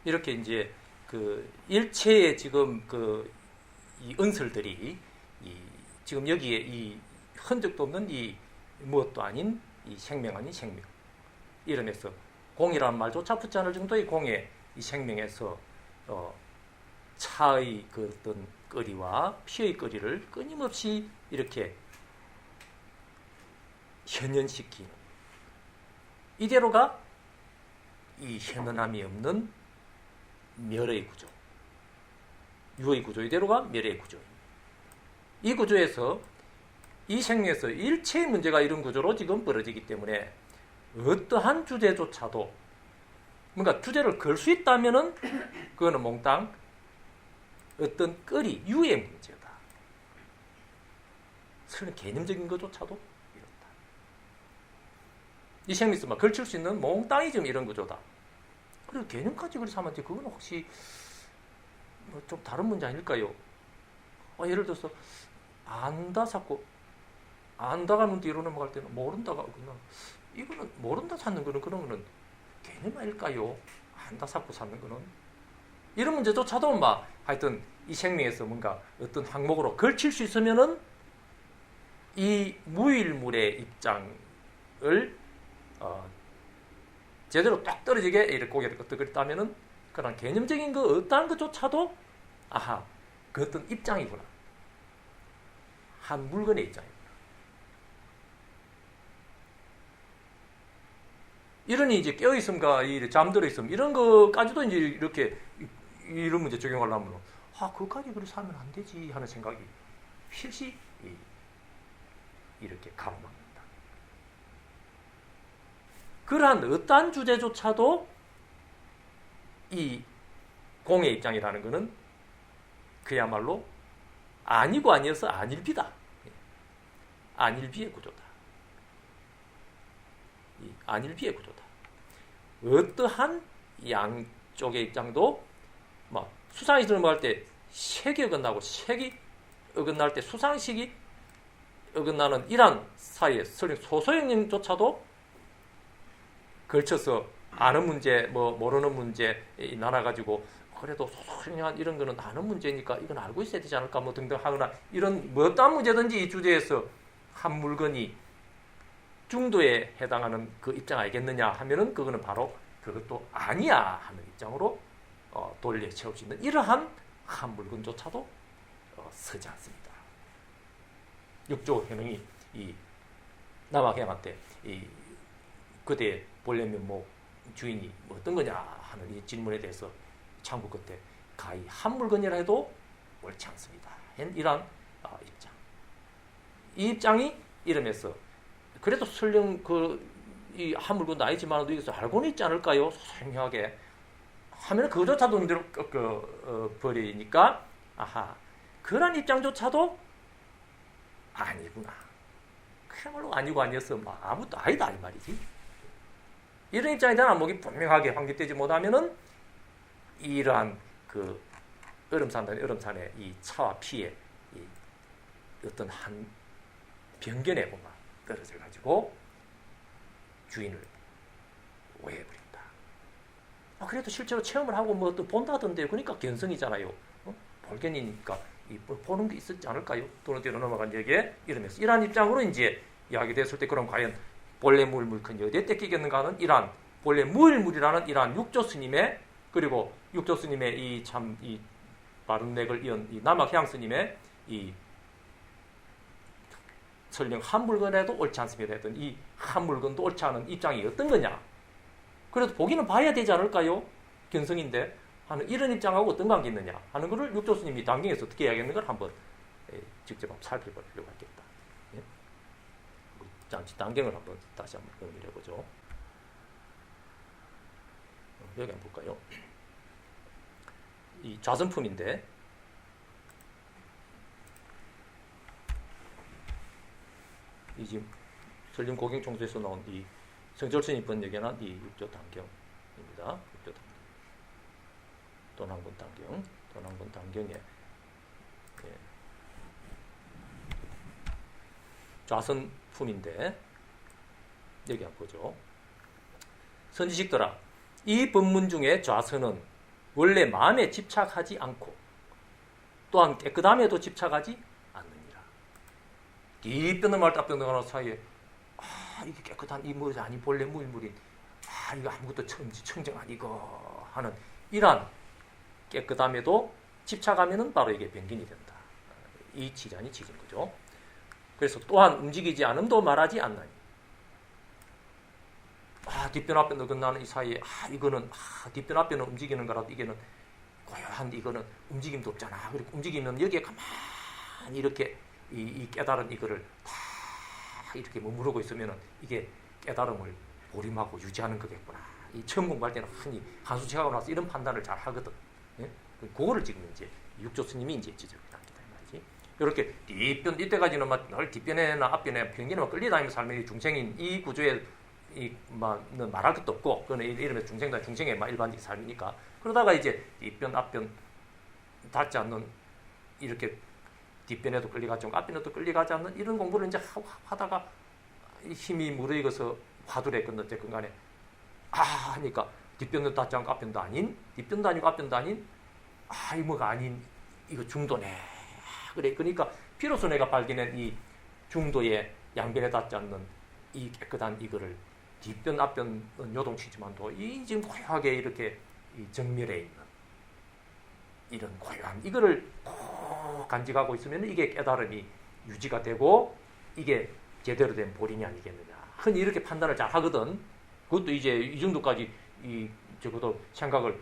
이렇게 이제 그 일체의 지금 이 은설들이 지금 여기에 이 흔적도 없는 이 무엇도 아닌 이 생명 아닌 생명 이러면서 공이라는 말조차 붙지 않을 정도의 공의 이 생명에서 차의 그 어떤 거리와 피의 거리를 끊임없이 이렇게 현현시키는 이대로가 이 현현함이 없는 멸의 구조, 유의 구조 이대로가 멸의 구조입니다. 이 구조에서 이 생명에서 일체의 문제가 이런 구조로 지금 벌어지기 때문에 어떠한 주제조차도 뭔가 주제를 걸 수 있다면은 그거는 몽땅 어떤 거리, 유의 문제다. 설령 개념적인 것조차도 이렇다. 이 생명에서 막 걸칠 수 있는 몽땅이 지금 이런 구조다. 그리고 개념까지 그렇게 하면 그건 혹시 좀 다른 문제 아닐까요? 예를 들어서 안다 찾고 안다가 눈 뒤로 넘어갈 때는 모른다가 그냥 이거는 모른다 찾는 거는 그러면은 개념 아닐까요? 안다 찾고 찾는 거는 이런 문제조차도 막 하여튼 이 생명에서 뭔가 어떤 항목으로 걸칠 수 있으면은 이 무일물의 입장을 제대로 딱 떨어지게 이렇게 고개를 끄덕거렸다면은 그런 개념적인 거 어떠한 것조차도 아하 그 어떤 입장이구나. 한 물건의 입장이구나. 이러니 이제 깨어있음과 잠들어 있음 이런 거까지도 이제 이렇게 이런 문제 적용하려면 그것까지 그렇게 살면 안 되지 하는 생각이 필시 이렇게 가로막는다. 그러한 어떠한 주제조차도 이 공의 입장이라는 것은 그야말로 아니고 아니어서 아닐비다. 안일비의 구조다. 이 안일비의 구조다. 어떠한 양쪽의 입장도 막 수상식을 뭐 할 때 색이 어긋나고 색이 어긋날 때 수상식이 어긋나는 이러한 사이에 소소영령조차도 걸쳐서 아는 문제, 모르는 문제 나눠가지고 그래도 소소영령한 이런 거는 아는 문제니까 이건 알고 있어야 되지 않을까 등등 하거나 이런 어떠한 문제든지 이 주제에서 한 물건이 중도에 해당하는 그 입장 알겠느냐 하면은 그거는 바로 그것도 아니야 하는 입장으로 돌려 채울 수 있는 이러한 한 물건조차도 서지 않습니다. 육조 현흥이 이 남학형한테 이 그대 본래면 주인이 어떤 거냐 하는 이 질문에 대해서 참고 끝에 가히 한 물건이라 해도 옳지 않습니다. 이러한 입장. 이 입장이 이러면서 그래도 설령 이 한 물건도 아니지만 여기서 알고는 있지 않을까요? 소소하게 하면 그조차도 눈대로 버리니까 아하 그런 입장조차도 아니구나. 그야말로 아니고 아니어서 아무것도 아니다 이 말이지. 이런 입장에 대한 안목이 분명하게 확립되지 못하면은 이러한 그 얼음산의 이 차와 피의 이 어떤 한 변견에 보면 떨어져 가지고 주인을 오해해버린다. 그래도 실제로 체험을 하고 또 본다던데 그러니까 견성이잖아요. 볼견이니까 보는 게 있었지 않을까요? 또는 뒤로 넘어간 얘기에 이러면서 이러한 입장으로 이제 이야기됐을 때 그럼 과연 본래 무일물큰 어디에 떼끼겠는가 하는 이러한 본래 무일물이라는 이러한 육조 스님의 그리고 육조 스님의 이 바른 맥을 이은 이 남학향 스님의 이 설령 한 물건에도 옳지 않습니다 했던 이 한 물건도 옳지 않은 입장이 어떤 거냐? 그래도 보기는 봐야 되지 않을까요? 견성인데 하는 이런 입장하고 어떤 관계 있느냐 하는 것을 육조스님이 단경에서 어떻게 이야기하는 걸 한번 직접 한번 살펴보려고 하겠다. 예? 잠시 단경을 한번 다시 한번 정리해 보죠. 여기 한번 볼까요? 이 좌선품인데 이 지금 설림 고경총수에서 나온 이 성철스님 번역에는 이 육조 단경입니다. 육조 단경. 도난군 단경에 좌선품인데 여기 한번 보죠. 선지식들아, 이 법문 중에 좌선은 원래 마음에 집착하지 않고 또한 깨끗함에도 집착하지 않느니라. 뒷변을 말 답변을 하는 사이에 이게 깨끗한 이 뭐지 아니 본래 물물인 이거 아무것도 청정 아니고 하는 이러한 깨끗함에도 집착하면은 바로 이게 변균이 된다. 이 지잔이 지진 거죠. 그래서 또한 움직이지 않음도 말하지 않나니. 뒷변 앞변을 건너는 이 사이에 이거는 뒷변 앞변은 움직이는 거라도 이게는 고요한 이거는 움직임도 없잖아. 그리고 움직이면 여기에 가만히 이렇게 이 깨달은 이거를 다 이렇게 머무르고 있으면은 이게 깨달음을 보림하고 유지하는 거겠구나. 이 처음 공부할 때는 흔히 한수치하고 나서 이런 판단을 잘 하거든. 예? 그거를 지금 이제 육조 스님이 이제 지적을 합니다. 말이지. 이렇게 뒷변 이때까지는 막 늘 뒷변에나 앞변에 변기에만 끌려다니면서 살면 중생인 이 구조에 말할 것도 없고 그거는 이름에 중생의 일반적인 삶이니까 그러다가 이제 뒷변 앞변 닿지 않는 이렇게 뒷변에도 끌려가지 않고 앞변에도 끌려가지 않는 이런 공부를 이제 하다가 힘이 무르익어서 화두에 건너쨌건 간에 하니까 뒷변도 닿지 않고 앞변도 아닌 뒷변도 아니고 앞변도 아닌 이 뭐가 아닌 이거 중도네. 그래 그러니까 비로소 내가 발견한 이 중도의 양변에 닿지 않는 이 깨끗한 이거를 뒷변 앞변은 요동치지만도 이 지금 고요하게 이렇게 이 정멸해 있는 이런 고요한 이거를 꼭 간직하고 있으면 이게 깨달음이 유지가 되고 이게 제대로 된 보림이 아니겠느냐. 흔히 이렇게 판단을 잘 하거든. 그것도 이제 이 정도까지 적어도 생각을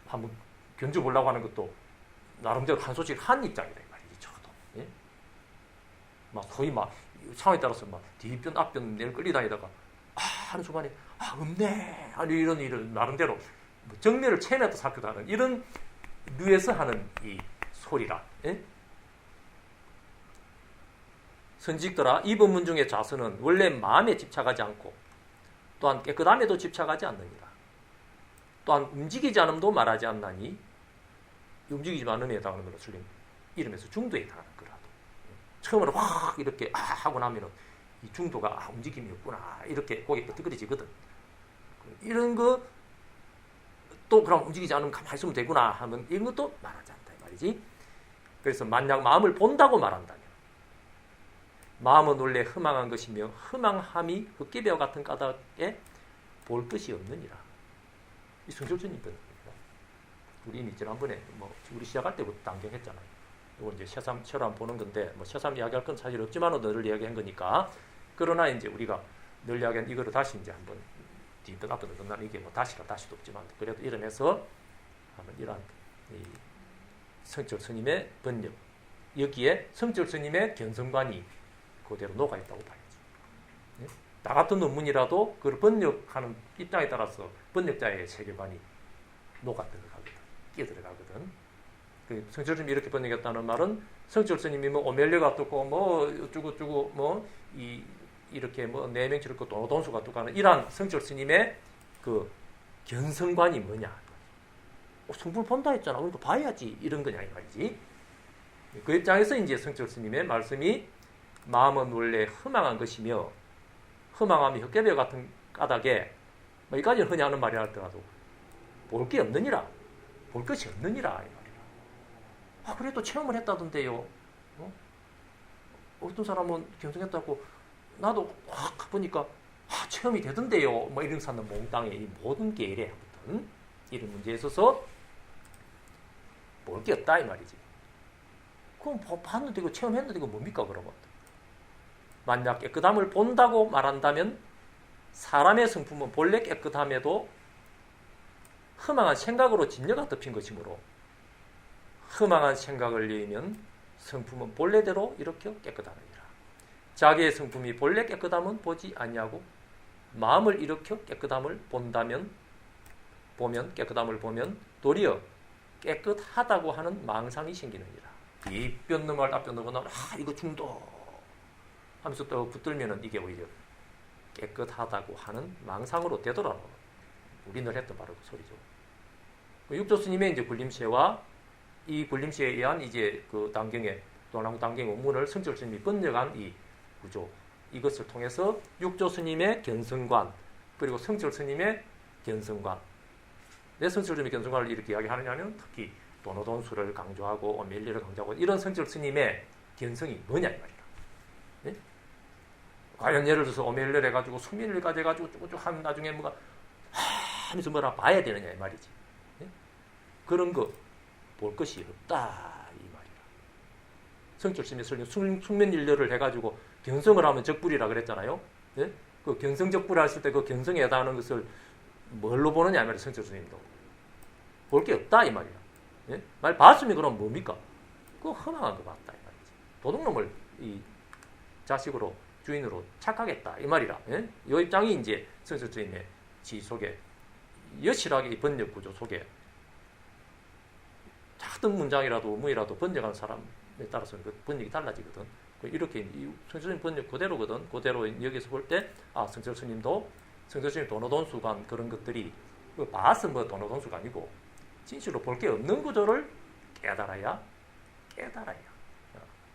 한번 견뎌보려고 하는 것도 나름대로 한 소식 한 입장이다 이 말이지. 적어도 예? 소위 상황에 따라서 뒷변 앞변 내를 끌리다니다가 하는 순간에 없네 아니 이런 나름대로 정면을 체내도 삭히도 하는 이런 류에서 하는 이 소리라. 예? 선지식들아, 이 법문 중에 좌선은 원래 마음에 집착하지 않고 또한 깨끗함에도 집착하지 않느니라. 또한 움직이지 않음도 말하지 않나니 움직이지 않음에 해당하는 거는 설령 이름에서 중도에 해당하는 거라도 처음으로 확 이렇게 하고 나면은 이 중도가 움직임이 없구나 이렇게 고개 끄덕거리지거든. 이런 거 또 그럼 움직이지 않으면 가만히 있으면 되구나 하면 이런 것도 말하지 않다 이 말이지. 그래서 만약 마음을 본다고 말한다면 마음은 원래 허망한 것이며 허망함이 흙개비와 같은 까닭에 볼 것이 없느니라. 이 성철스님 번입니다. 우리 이미 지난번에 우리 시작할 때부터 단경했잖아요. 이거 이제 새삼 보는 건데 새삼 이야기할 건 사실 없지만은 늘 이야기한 거니까. 그러나 이제 우리가 늘 이야기한 이거를 다시 이제 한번 뒷변 앞변을 건너는 이게 다시도 없지만 그래도 이름에서 한번 이러한 성철 스님의 번역 여기에 성철 스님의 견성관이 그대로 녹아 있다고 봐야지. 네? 나 같은 논문이라도 그걸 번역하는 입장에 따라서 번역자의 세계관이 녹아 들어가거든, 끼어 들어가거든. 그 성철 스님이 이렇게 번역했다는 말은 성철 스님이 오멜레가 어떻고 어쩌고 이렇게 내명치를 그 돈수가 또 가는 이러한 성철 스님의 그 견성관이 뭐냐? 성불 본다 했잖아. 그러니까 봐야지 이런 거냐 이 말이지. 그 입장에서 이제 성철 스님의 말씀이 마음은 원래 허망한 것이며 허망함이 흙개비 같은 까닭에 여기까지는 흔히 하는 말이 할더라도 볼 게 없느니라. 볼 것이 없느니라 이 말이야. 그래도 체험을 했다던데요. 어떤 사람은 견성했다고 나도 확 가보니까 체험이 되던데요. 이런 사람 몽땅에 이 모든 게 이래 하거든. 이런 문제에 있어서 볼 게 없다 이 말이지. 그럼 봤는데 이거 체험했는데 이거 뭡니까 그러면? 만약 깨끗함을 본다고 말한다면 사람의 성품은 본래 깨끗함에도 허망한 생각으로 진여가 덮인 것이므로 허망한 생각을 여의면 성품은 본래대로 이렇게 깨끗하느니라. 자기의 성품이 본래 깨끗함은 보지 아니하고 마음을 일으켜 깨끗함을 깨끗함을 보면 도리어 깨끗하다고 하는 망상이 생기느니라. 이 뼈 넘어갈 앞뼈 넘어가면 이거 중도 하면서 또 붙들면은 이게 오히려 깨끗하다고 하는 망상으로 되돌아오는 우리는 했던 바로 그 소리죠. 육조 스님의 이제 굴림체와 이 굴림체에 의한 이제 그 단경의 도나무 단경 원문을 성철 스님이 번역한 이 구조, 이것을 통해서 육조 스님의 견성관 그리고 성철 스님의 견성관, 왜 성철 스님의 견성관을 이렇게 이야기하느냐면 특히 도노돈수를 강조하고 오멜리를 강조하고 이런 성철 스님의 견성이 뭐냐 이 말이야. 네? 과연 예를 들어서 오멜리를 해가지고 수민을 가져가지고 쭉쭉 하면 나중에 뭐가 하면서 뭐라 봐야 되느냐 이 말이지. 네? 그런 거 볼 것이 없다 이 말이야. 성철 스님이 설령 숙면일려를 해가지고 견성을 하면 적불이라 그랬잖아요. 네? 그 견성적불 했을 때 그 견성에 해당하는 것을 뭘로 보느냐 이 말이야. 성철 스님도 볼 게 없다 이 말이야. 예? 말 봤으면 그럼 뭡니까? 그거 허망한 거 봤다 이 말이지. 도둑놈을 이 자식으로 주인으로 착각했다 이 말이라. 예? 이 입장이 이제 성철 스님의 지 속에 여실하게 이 번역 구조 속에 작은 문장이라도 문이라도 번역한 사람에 따라서는 그 번역이 달라지거든. 이렇게 성철 스님 번역 그대로거든. 그대로 여기서 볼 때 성철 스님도 성철 스님 도노돈수관 그런 것들이 봐서 뭐 도노돈수가 아니고 진실로 볼 게 없는 구조를 깨달아야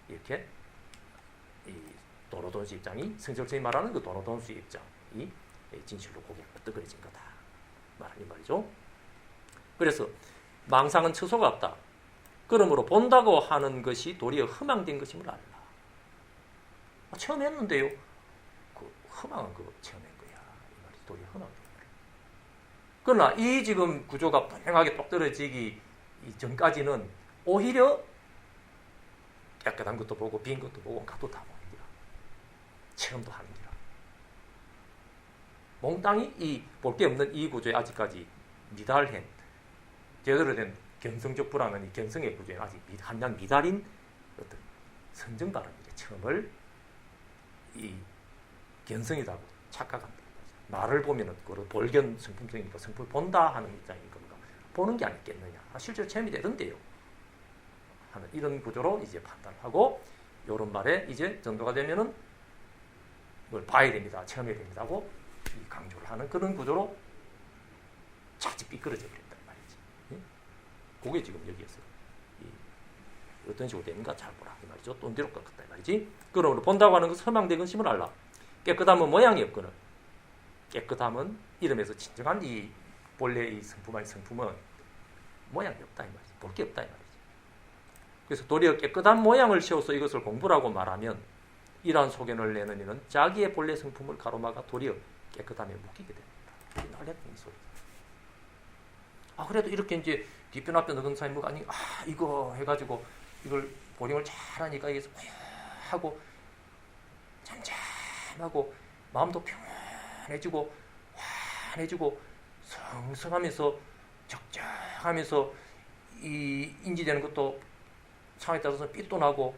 이렇게 이 도노돈수 입장이 성철 스님 말하는 그 도노돈수 입장이 진실로 고개가 뜨거워진 거다 말하는 말이죠. 그래서 망상은 처소가 없다. 그러므로 본다고 하는 것이 도리어 허망된 것임을 알라. 체험했는데요. 그 허망한 거 체험한 거야. 이 말이 도리어 허망된 거야. 그러나 이 지금 구조가 분명하게 똑 떨어지기 전까지는 오히려 깨끗한 것도 보고 빈 것도 보고 가도 다 보는 거야. 체험도 하는 거야. 몽땅이 이 볼 게 없는 이 구조에 아직까지 미달한 제대로 된 견성적 불안은 이 견성의 구조에 아직 한량 미달인 어떤 선정다른 일의 처음을 이 견성이라고 착각한다. 나를 보면은 그걸 볼견 성품성이니까 성품을 본다 하는 입장인 건가? 보는 게 아니겠느냐? 실제로 체험이 되던데요. 하는 이런 구조로 이제 판단하고 이런 말에 이제 전도가 되면은 뭘 봐야 됩니다, 체험해야 됩니다고 강조를 하는 그런 구조로 자칫 삐뚤어져 버린단 말이지. 그게 지금 여기에서 어떤 식으로 되는가 잘 보라 이 말이죠. 또 뒤로 꺾었다 이 말이지. 그러므로 본다고 하는 것은 허망된 것임을 알라. 깨끗함은 모양이 없거늘 깨끗함은 이름에서 진정한 이 본래 이 성품은 모양이 없다 이 말이지. 볼 게 없다 이 말이지. 그래서 도리어 깨끗한 모양을 세워서 이것을 공부라고 말하면 이러한 소견을 내는 이는 자기의 본래 성품을 가로막아 도리어 깨끗함에 묶이게 됩니다. 이 소리. 그래도 이렇게 이제 뒷변 앞변 넣은 사람이 뭐가 아니 이거 해가지고 이걸 보령을 잘하니까 이게 하고 잠잠하고 마음도 평안해지고 환해지고 성성하면서 적적하면서 이 인지되는 것도 상황에 따라서 삐도 나고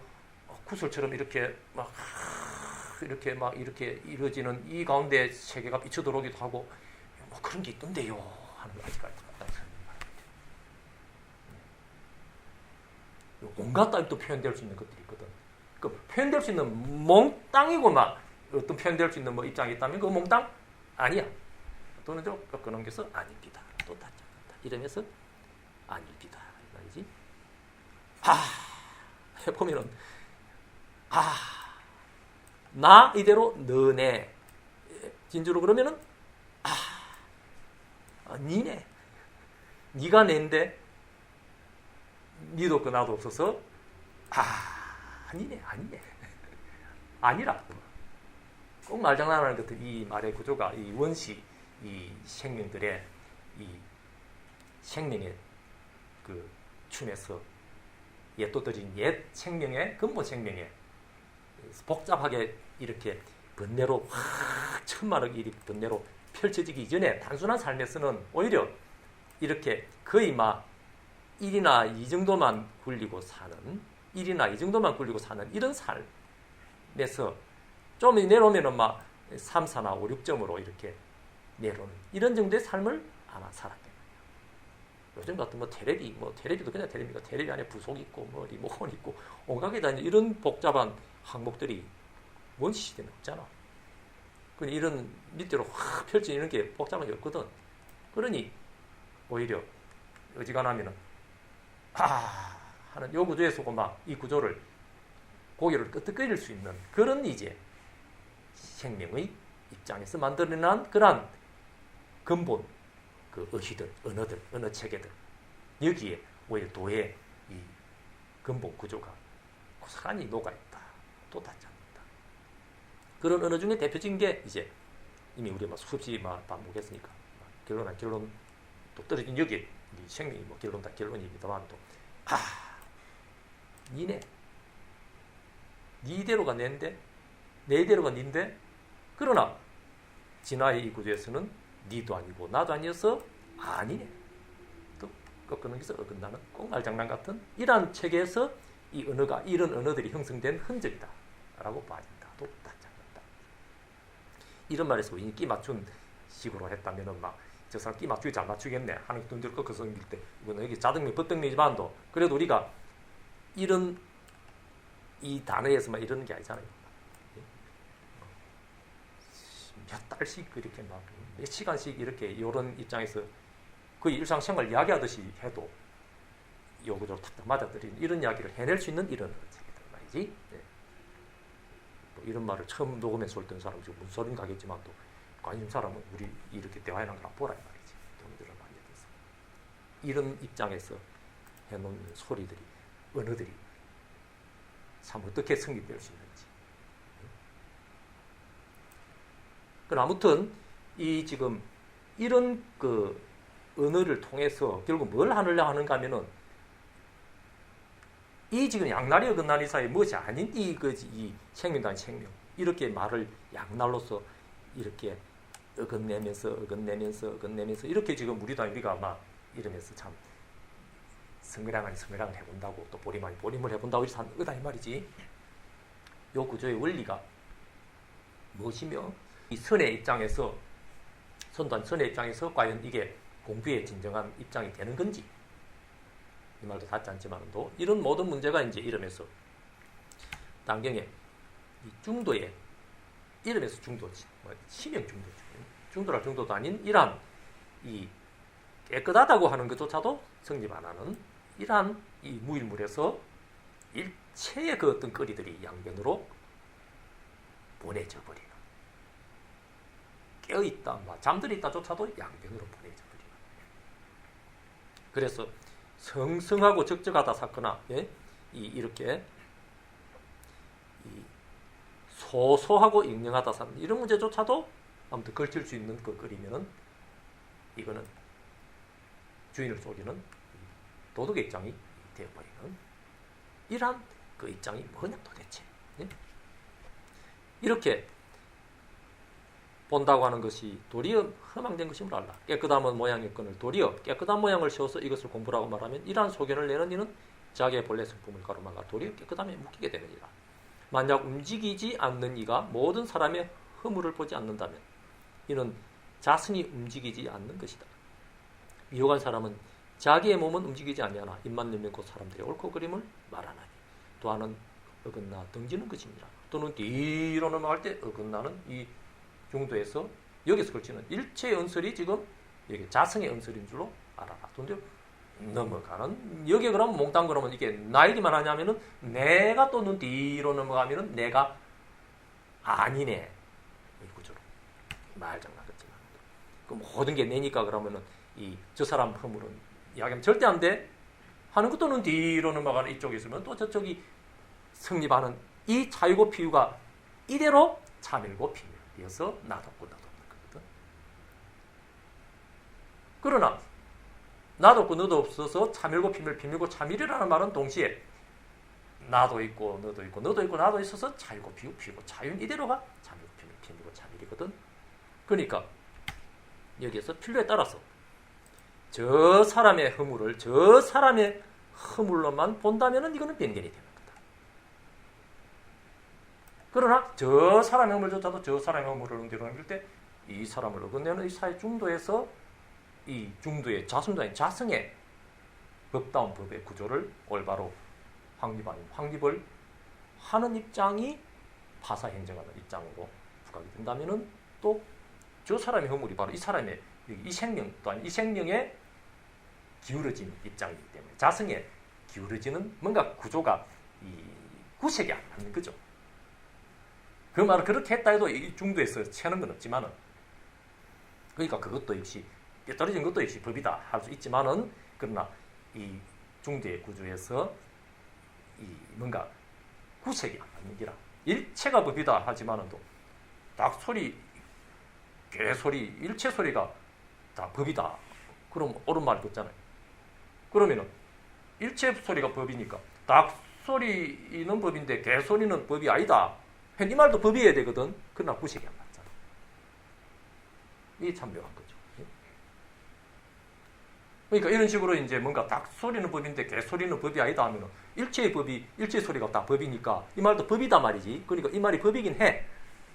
구슬처럼 이렇게 막 이렇게 이루어지는 이 가운데 세계가 비쳐 들어오기도 하고 뭐 그런 게 있던데요 하는 거 아직까지 온갖 따위도 표현될 수 있는 것들이 있거든. 그 표현될 수 있는 몽땅이고만 어떤 표현될 수 있는 뭐 입장이 있다면 그 몽땅 아니야. 또는 좀 꺾어넘겨서 아닙니다. 또 다짜고짜 이러면서 아닙니다. 이 말이지. 해보면은 나 이대로 너네 진주로 그러면은 니네 니가 낸데 니도 없고 나도 없어서 아니네 아니라 꼭 말장난하는 것들 이 말의 구조가 이 원시 이 생명들의 이 생명의 그 춤에서 옛도들인 옛 생명의 근본 생명의 복잡하게 이렇게 번뇌로 천만억 일이 번뇌로 펼쳐지기 이전에 단순한 삶에서는 오히려 이렇게 거의 막 1이나 2 정도만 굴리고 사는 1이나 2 정도만 굴리고 사는 이런 삶에서 좀 내려오면은 막 3, 4나 5, 6점으로 이렇게 내려오는 이런 정도의 삶을 아마 살았겠네요. 요즘 같은 테레비도 그냥 테레비가 테레비 안에 부속 있고 뭐 리모컨 있고 온갖 게 다 이런 복잡한 항목들이 먼 시대는 없잖아. 그러니 이런 밑으로 확 펼쳐지는 게 복잡한 게 없거든. 그러니 오히려 어지간하면은 하는 요 구조에서 막 이 구조를 고개를 끄덕거릴 수 있는 그런 이제 생명의 입장에서 만들어낸 그러한 근본 그 의시들, 언어들, 언어 체계들 여기에 오히려 도의 이 근본 구조가 고스란히 녹아있다. 또 닿지 않는다. 그런 언어 중에 대표적인 게 이제 이미 우리가 수없이 반복했으니까 결론 또 떨어진 여기에 생명이 결론 다 결론입니다만 또 니네 니대로가 내인데 내대로가 닌데 그러나 진화의 이 구조에서는 니도 아니고 나도 아니어서 아니네. 또 꺾는 것을 어긋나는 꼭 말장난 같은 이러한 체계에서 이 언어가 이런 언어들이 형성된 흔적이다 라고 봐진다. 또 닿지 않는다. 이런 말에서 이 끼 맞춘 식으로 했다면은 저 사람 끼 맞추기 잘 맞추겠네 하는 돈들 꺾어서 넘길 때 이거는 여기 자등미 법등미지만도 그래도 우리가 이런 이 단어에서만 이러는 게 아니잖아요. 몇 달씩 이렇게 몇 시간씩 이렇게 이런 입장에서 거의 일상생활 이야기하듯이 해도 요구적으로 탁탁 맞아들이는 이런 이야기를 해낼 수 있는 이런 책이들 말이지. 네. 뭐 이런 말을 처음 녹음해서 올 사람 지금 무슨 소린 가겠지만 또 관심 사람은 우리 이렇게 대화해놓은 거랑 보라 이 말이지. 동의들을 많이 해서 이런 입장에서 해놓은 소리들이 언어들이 참 어떻게 성립될 수 있는지. 그럼 아무튼 이 지금 이런 그 언어를 통해서 결국 뭘 하려고 하는가 하면은 이 지금 양날이 어긋나는 사이에 무엇이 아닌 이 생명도 아닌 생명 이렇게 말을 양날로서 이렇게 어긋내면서 이렇게 지금 우리가 막 이러면서 참 성가량 아닌 성가량을 해본다고 또 보림 아닌 보림을 해본다고 이렇게 하는 거다 이 말이지. 요 구조의 원리가 무엇이며 이 선의 입장에서 선단 선의 입장에서 과연 이게 공부의 진정한 입장이 되는 건지 이 말도 닿지 않지만도 이런 모든 문제가 이제 이러면서 단경에 이 중도에 이러면서 중도지 심형 중도죠. 중도랄 정도도 아닌 이러한 이 깨끗하다고 하는 것조차도 성립 안 하는 이러한 이 무일물에서 일체의 그 어떤 거리들이 양변으로 보내져 버리는 깨어있다, 잠들어 있다조차도 양변으로 보내져 버리는 그래서 성성하고 적적하다 사거나 이렇게 소소하고 영영하다 사는 이런 문제조차도 아무튼 걸칠 수 있는 그 거리면은 이거는 주인을 속이는 도덕의 입장이 되어버리는 이러한 그 입장이 뭐냐 도대체. 이렇게 본다고 하는 것이 도리어 허망된 것임을 알라. 깨끗한 모양의 끈을 도리어 깨끗한 모양을 세워서 이것을 공부라고 말하면 이러한 소견을 내는 이는 자기의 본래 성품을 가로막아 도리어 깨끗함에 묶이게 되느니라. 만약 움직이지 않는 이가 모든 사람의 허물을 보지 않는다면 이는 자신이 움직이지 않는 것이다. 미혹한 사람은 자기의 몸은 움직이지 아니하나 입만 열면 곧 사람들의 옳고 그름을 말하나니 또하는 어긋나 등지는 것입니다. 또는 뒤로 넘어갈 때 어긋나는 이 정도에서 여기서 걸치는 일체의 언설이 지금 여기 자성의 언설인 줄로 알아라. 근데 넘어가는 여기에 그러면 몽땅 그러면 이게 나이기만 하냐면은 내가 또 눈 뒤로 넘어가면은 내가 아니네 이 구조로 말장난 같지만 그 모든 게 내니까 그러면은 이 저 사람 허물은 이야기하면 절대 안 돼 하는 것도 눈 뒤로 넘어가는 이쪽에 있으면 또 저쪽이 성립하는 이 차이고 피유가 이대로 차밀고 비밀이어서 나도 없고 너도 없는 거거든. 그러나 나도 없고 너도 없어서 차밀고 비밀, 비밀고 차밀이라는 말은 동시에 나도 있고 너도 있고 너도 있고 나도 있어서 차이고 비유, 비유고 차윤 이대로가 차밀고 비밀, 비밀고 차밀이거든. 그러니까 여기에서 필요에 따라서 저 사람의 허물을 저 사람의 허물로만 본다면 이거는 변견이 되는 거다. 그러나 저 사람의 허물조차도 저 사람의 허물을 응대로 남길 때 이 사람을 어긋내는 이 사회 중도에서 이 중도의 자성도 아닌 자성의 법다운 법의 구조를 올바로 확립을 하는 입장이 파사 행정하는 입장으로 부각이 된다면은 또 저 사람의 허물이 바로 이 사람의 이 생명 또한 이 생명에 기울어진 입장이기 때문에 자성에 기울어지는 뭔가 구조가 이 구색이 안 맞는 거죠. 그 말은 그렇게 했다 해도 이 중도에서 채는 건 없지만은 그러니까 그것도 역시 떨어진 것도 역시 법이다 할 수 있지만은 그러나 이 중도의 구조에서 이 뭔가 구색이 안 맞는 기라 일체가 법이다 하지만은 또 닭소리, 개소리, 일체 소리가 다 법이다. 그럼 옳은 말 같잖아요. 그러면은 일체 소리가 법이니까 닭소리는 법인데 개소리는 법이 아니다. 이 말도 법이어야 되거든. 그러나 구색이 안 맞잖아. 이게 참 묘한 거죠. 그러니까 이런 식으로 이제 뭔가 닭소리는 법인데 개소리는 법이 아니다 하면은 일체의 법이 일체 소리가 다 법이니까 이 말도 법이다 말이지. 그러니까 이 말이 법이긴 해.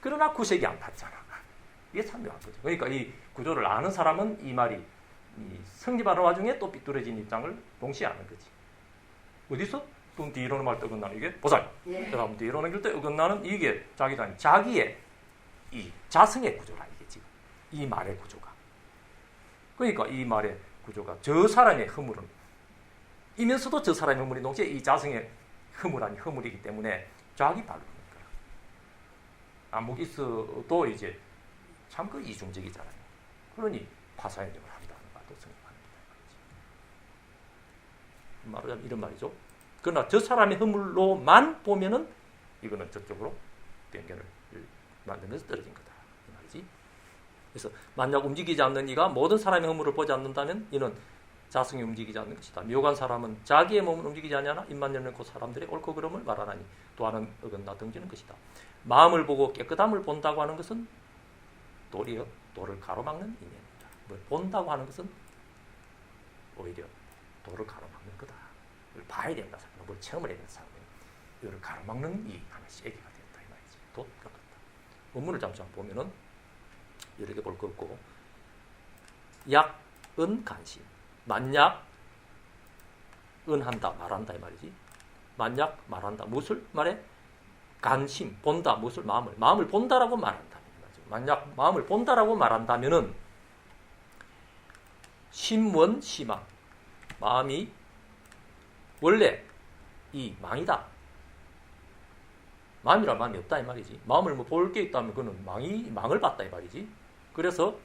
그러나 구색이 안 맞잖아. 이게 참 묘한 거죠. 그러니까 이 구조를 아는 사람은 이 말이 이 성립하는 와중에 또 삐뚤어진 입장을 동시에 아는 거지. 어디서? 또 뒤로는 말 때 어긋나는 이게 보살. 그 다음 뒤로는 길 때 어긋나는 이게 자기의 이 자성의 구조라 이게 지금 이 말의 구조가. 그러니까 이 말의 구조가 저 사람의 허물은 이면서도 저 사람의 허물이 동시에 이 자성의 허물 아닌 허물이기 때문에 자기 발로 하는 거야. 안목이 있어도 이제 참 그 이중적이잖아요. 그러니 파사행정을 한다는 말도 성립합니다. 말하자면 이런 말이죠. 그러나 저 사람의 허물로만 보면은 이거는 저쪽으로 변견을 만들면서 떨어진 거다. 이 말이지. 그래서 만약 움직이지 않는 이가 모든 사람의 허물을 보지 않는다면 이는 자성이 움직이지 않는 것이다. 미혹한 사람은 자기의 몸은 움직이지 않냐나 입만 열려놓고 사람들의 옳고 그름을 말하나니 또 하는 어긋나 등지는 것이다. 마음을 보고 깨끗함을 본다고 하는 것은 도리어 도를 가로막는 인연이다. 뭘 본다고 하는 것은 오히려 도를 가로막는 거다. 이걸 봐야 된다. 뭘 체험을 해야 된다. 이걸 가로막는 이 하나씩 얘기가 된다. 이 말이지. 도 그렇다. 원문을 잠시만 보면은 이렇게 볼 거 없고 약은 간심 만약 은한다 말한다 이 말이지. 만약 말한다 무엇을 말해? 간심 본다 무엇을 마음을 본다라고 말한다. 만약 마음을 본다라고 말한다면은 심원 심망 마음이 원래 이 망이다. 마음이란 마음이 없다 이 말이지. 마음을 뭐 볼 게 있다면 그는 망을 봤다 이 말이지. 그래서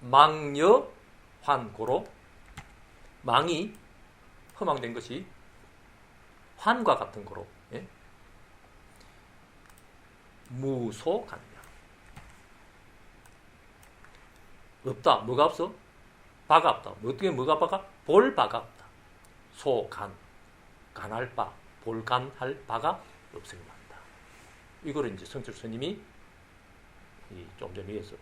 망여 환고로 망이 허망된 것이 환과 같은 거로 예? 무소간명 없다. 뭐가 없어? 바가 없다. 어떻게 뭐가 바가? 볼 바가 없다. 소간 간할 바 볼간할 바가 없음이 난다. 이거를 이제 성철 스님이 좀 전에 위에서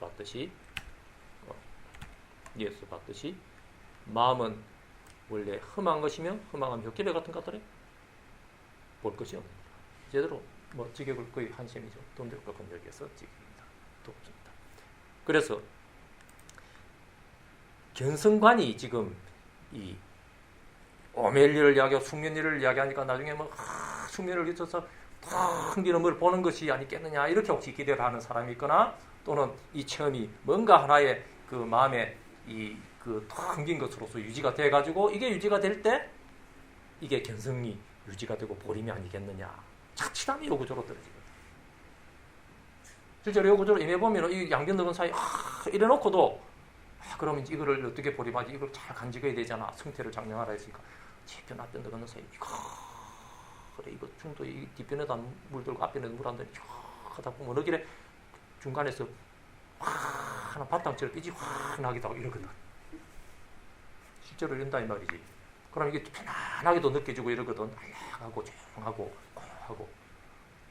봤듯이 마음은 원래 험한 것이며 험한 벽기배 같은 것들에 볼 것이 없는 거야. 제대로 뭐 지격을 거의 한 셈이죠. 돈들 것 건적에서 지격입니다. 또 없습니다. 그래서 견성관이 지금 이 오멜리를 이야기하고 숙면리를 이야기하니까 나중에 뭐 숙면을 잊어서 텅비는 뭘 보는 것이 아니겠느냐 이렇게 혹시 기대를 하는 사람이 있거나 또는 이 체험이 뭔가 하나의 그 마음에 이 그 텅빈 것으로서 유지가 돼가지고 이게 유지가 될 때 이게 견성이 유지가 되고 보림이 아니겠느냐 자칫하면 이 구조로 떨어지거든. 실제로 이 구조를 임해보면 이 양변 늙은 사이 이래놓고도 그러면 이거를 어떻게 보림하지 이걸 잘 간직해야 되잖아. 성태를 장량하라 했으니까 뒤편 앞변 늙은 사이 그래 이거 중도 이 뒷변에다 물 들고 앞변에다 물 안 되니 하다 보면 어느 길에 중간에서 하나 바탕처럼 삐지 확 나기도 하고 이러거든. 실제로 이런다 이 말이지. 그럼 이게 편안하게도 느껴지고 이러거든. 안락하고 조용하고 고요하고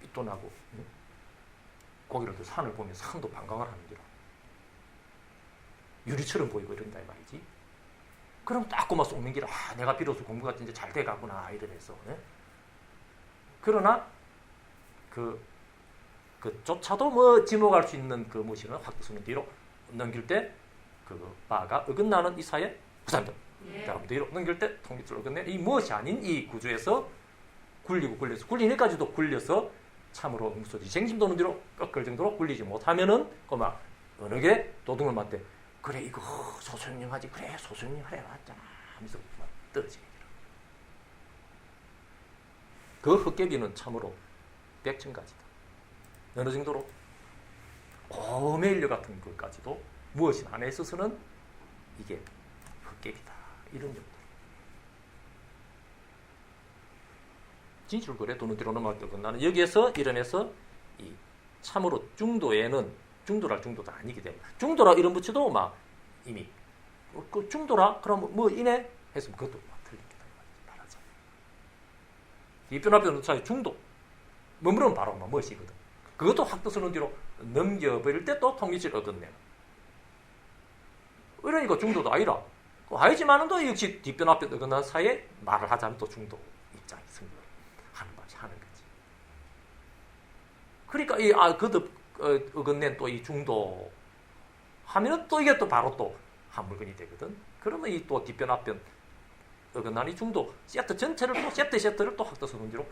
삐또 나고 거기를 산을 보면 산도 반강을 하는 거라. 유리처럼 보이고 이런다 이 말이지. 그럼 딱 고마 쏙는 길을 내가 비로소 공부가 이제 잘 돼가구나 이러면서. 네? 그러나 그조차도 뭐 지목할 수 있는 그 무엇이는 확대선을 뒤로 넘길 때 그 바가 어긋나는 이 사회 부산점. 다음 뒤로 넘길 때 통일을 어긋내 이 무엇이 아닌 이 구조에서 굴리니까지도 굴려서 참으로 응수지 생심도는 뒤로 꺾을 정도로 굴리지 못하면은 그막 어느 게 도둑을 맞대 그래 이거 소소영령하지 그래 소소영령 하래 맞잖아 하면서 막 떨어지게 되라. 그 헛개비는 참으로 백천가지다. 어느 정도로 고메일려 같은 것까지도 무엇이 안에 있어서는 이게 헛개비다 이런 정도. 진실 그래 돈은 뒤로 넘어갈 때 나는 여기에서 이름에서 이 참으로 중도에는 중도라 중도도 아니기 때문에 중도라 이름 붙여도 막 이미 그 중도라 그럼 뭐 이네 했으면 그것도 막 틀리겠다 말하자. 뒤편앞에 사이 중도 머무르면 바로 막 멋이거든. 그것도 확도선언 뒤로 넘겨버릴 때 또 통일치를 얻었네. 이러니까 중도도 아니라 아니지만은 또 역시 뒤편앞에 어긋난 사이에 말을 하자면 또 중도 입장이 승부를 하는 거지. 그러니까 이 그도 어긋낸 또 이 중도 하면은 또 이게 또 바로 또 한 물건이 되거든. 그러면 이 또 뒤편 앞편 어긋난 이 중도 세트 전체를 또 세트를 또 확도선언 뒤로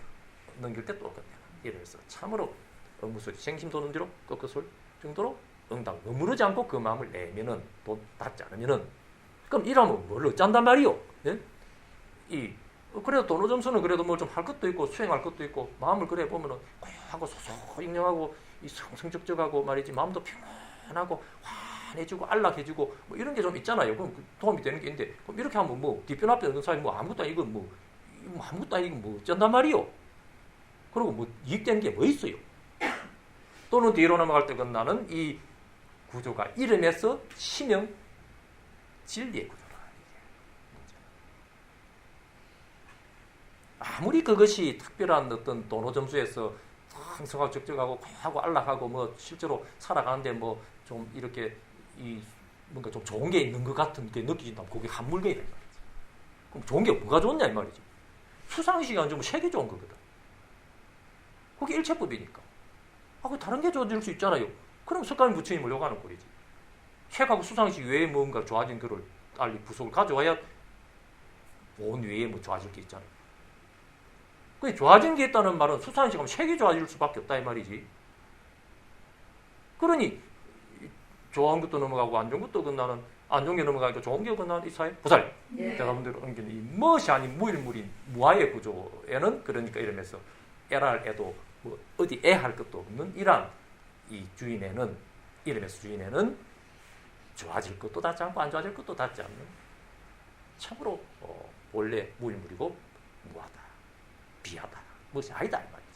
넘길 때 또 어긋내는. 이래서 참으로 무소리 생심 도는 뒤로 꺾어설 정도로 응당 머무르지 않고 그 마음을 내면은 또 닿지 않으면은 그럼 이러면 뭘 어쩐단 말이요? 예? 그래도 도노 점수는 그래도 뭐 좀 할 것도 있고 수행할 것도 있고 마음을 그래 보면은 고요하고 소소영령하고 이 성성적적하고 말이지 마음도 평안하고 환해지고 안락해지고 뭐 이런 게 좀 있잖아요. 그럼 도움이 되는 게 있는데 그럼 이렇게 하면 뭐 뒤편 앞에 있는 사람이 뭐 아무것도 아니고 뭐 아무것도 아니고 뭐 어쩐단 말이요? 그리고 뭐 이익되는 게 뭐 있어요? 또는 뒤로 넘어갈 때 끝나는 이 구조가 이름에서 신형 진리의 구조라. 아무리 그것이 특별한 어떤 도노 점수에서 항성하고 적적하고 고요하고 안락하고 뭐 실제로 살아가는데 뭐 좀 이렇게 이 뭔가 좀 좋은 게 있는 것 같은 게 느껴진다면 그게 한물건이다 이 말이지. 그럼 좋은 게 뭐가 좋냐 이 말이지. 수상식이 안 좋으면 색이 좋은 거거든. 그게 일체법이니까. 그 다른 게 좋아질 수 있잖아요. 그럼 석가모니 부처님을 요구하는 꼴이지. 색하고 수상식 외에 뭔가 좋아진 거를 빨리 부속을 가져와야 온 외에 뭐 좋아질 게 있잖아요. 그 좋아진 게 있다는 말은 수상식하면 색이 좋아질 수밖에 없다 이 말이지. 그러니 좋은 것도 넘어가고 안 좋은 것도 끝나는 안 좋은 게 넘어가니까 좋은 게 끝나는 이 사회 보살. 제가 본대로 옮기는 이 무엇이 아닌 무일물인 무아의 구조에는 그러니까 이러면서 애랄 애도 뭐 어디 애할 것도 없는 이란 이 주인에는 이름에서 주인에는 좋아질 것도 닿지 않고 안 좋아질 것도 닿지 않는 참으로 원래 무일물이고 무하다 비하다 무엇이 아니다 이 말이야.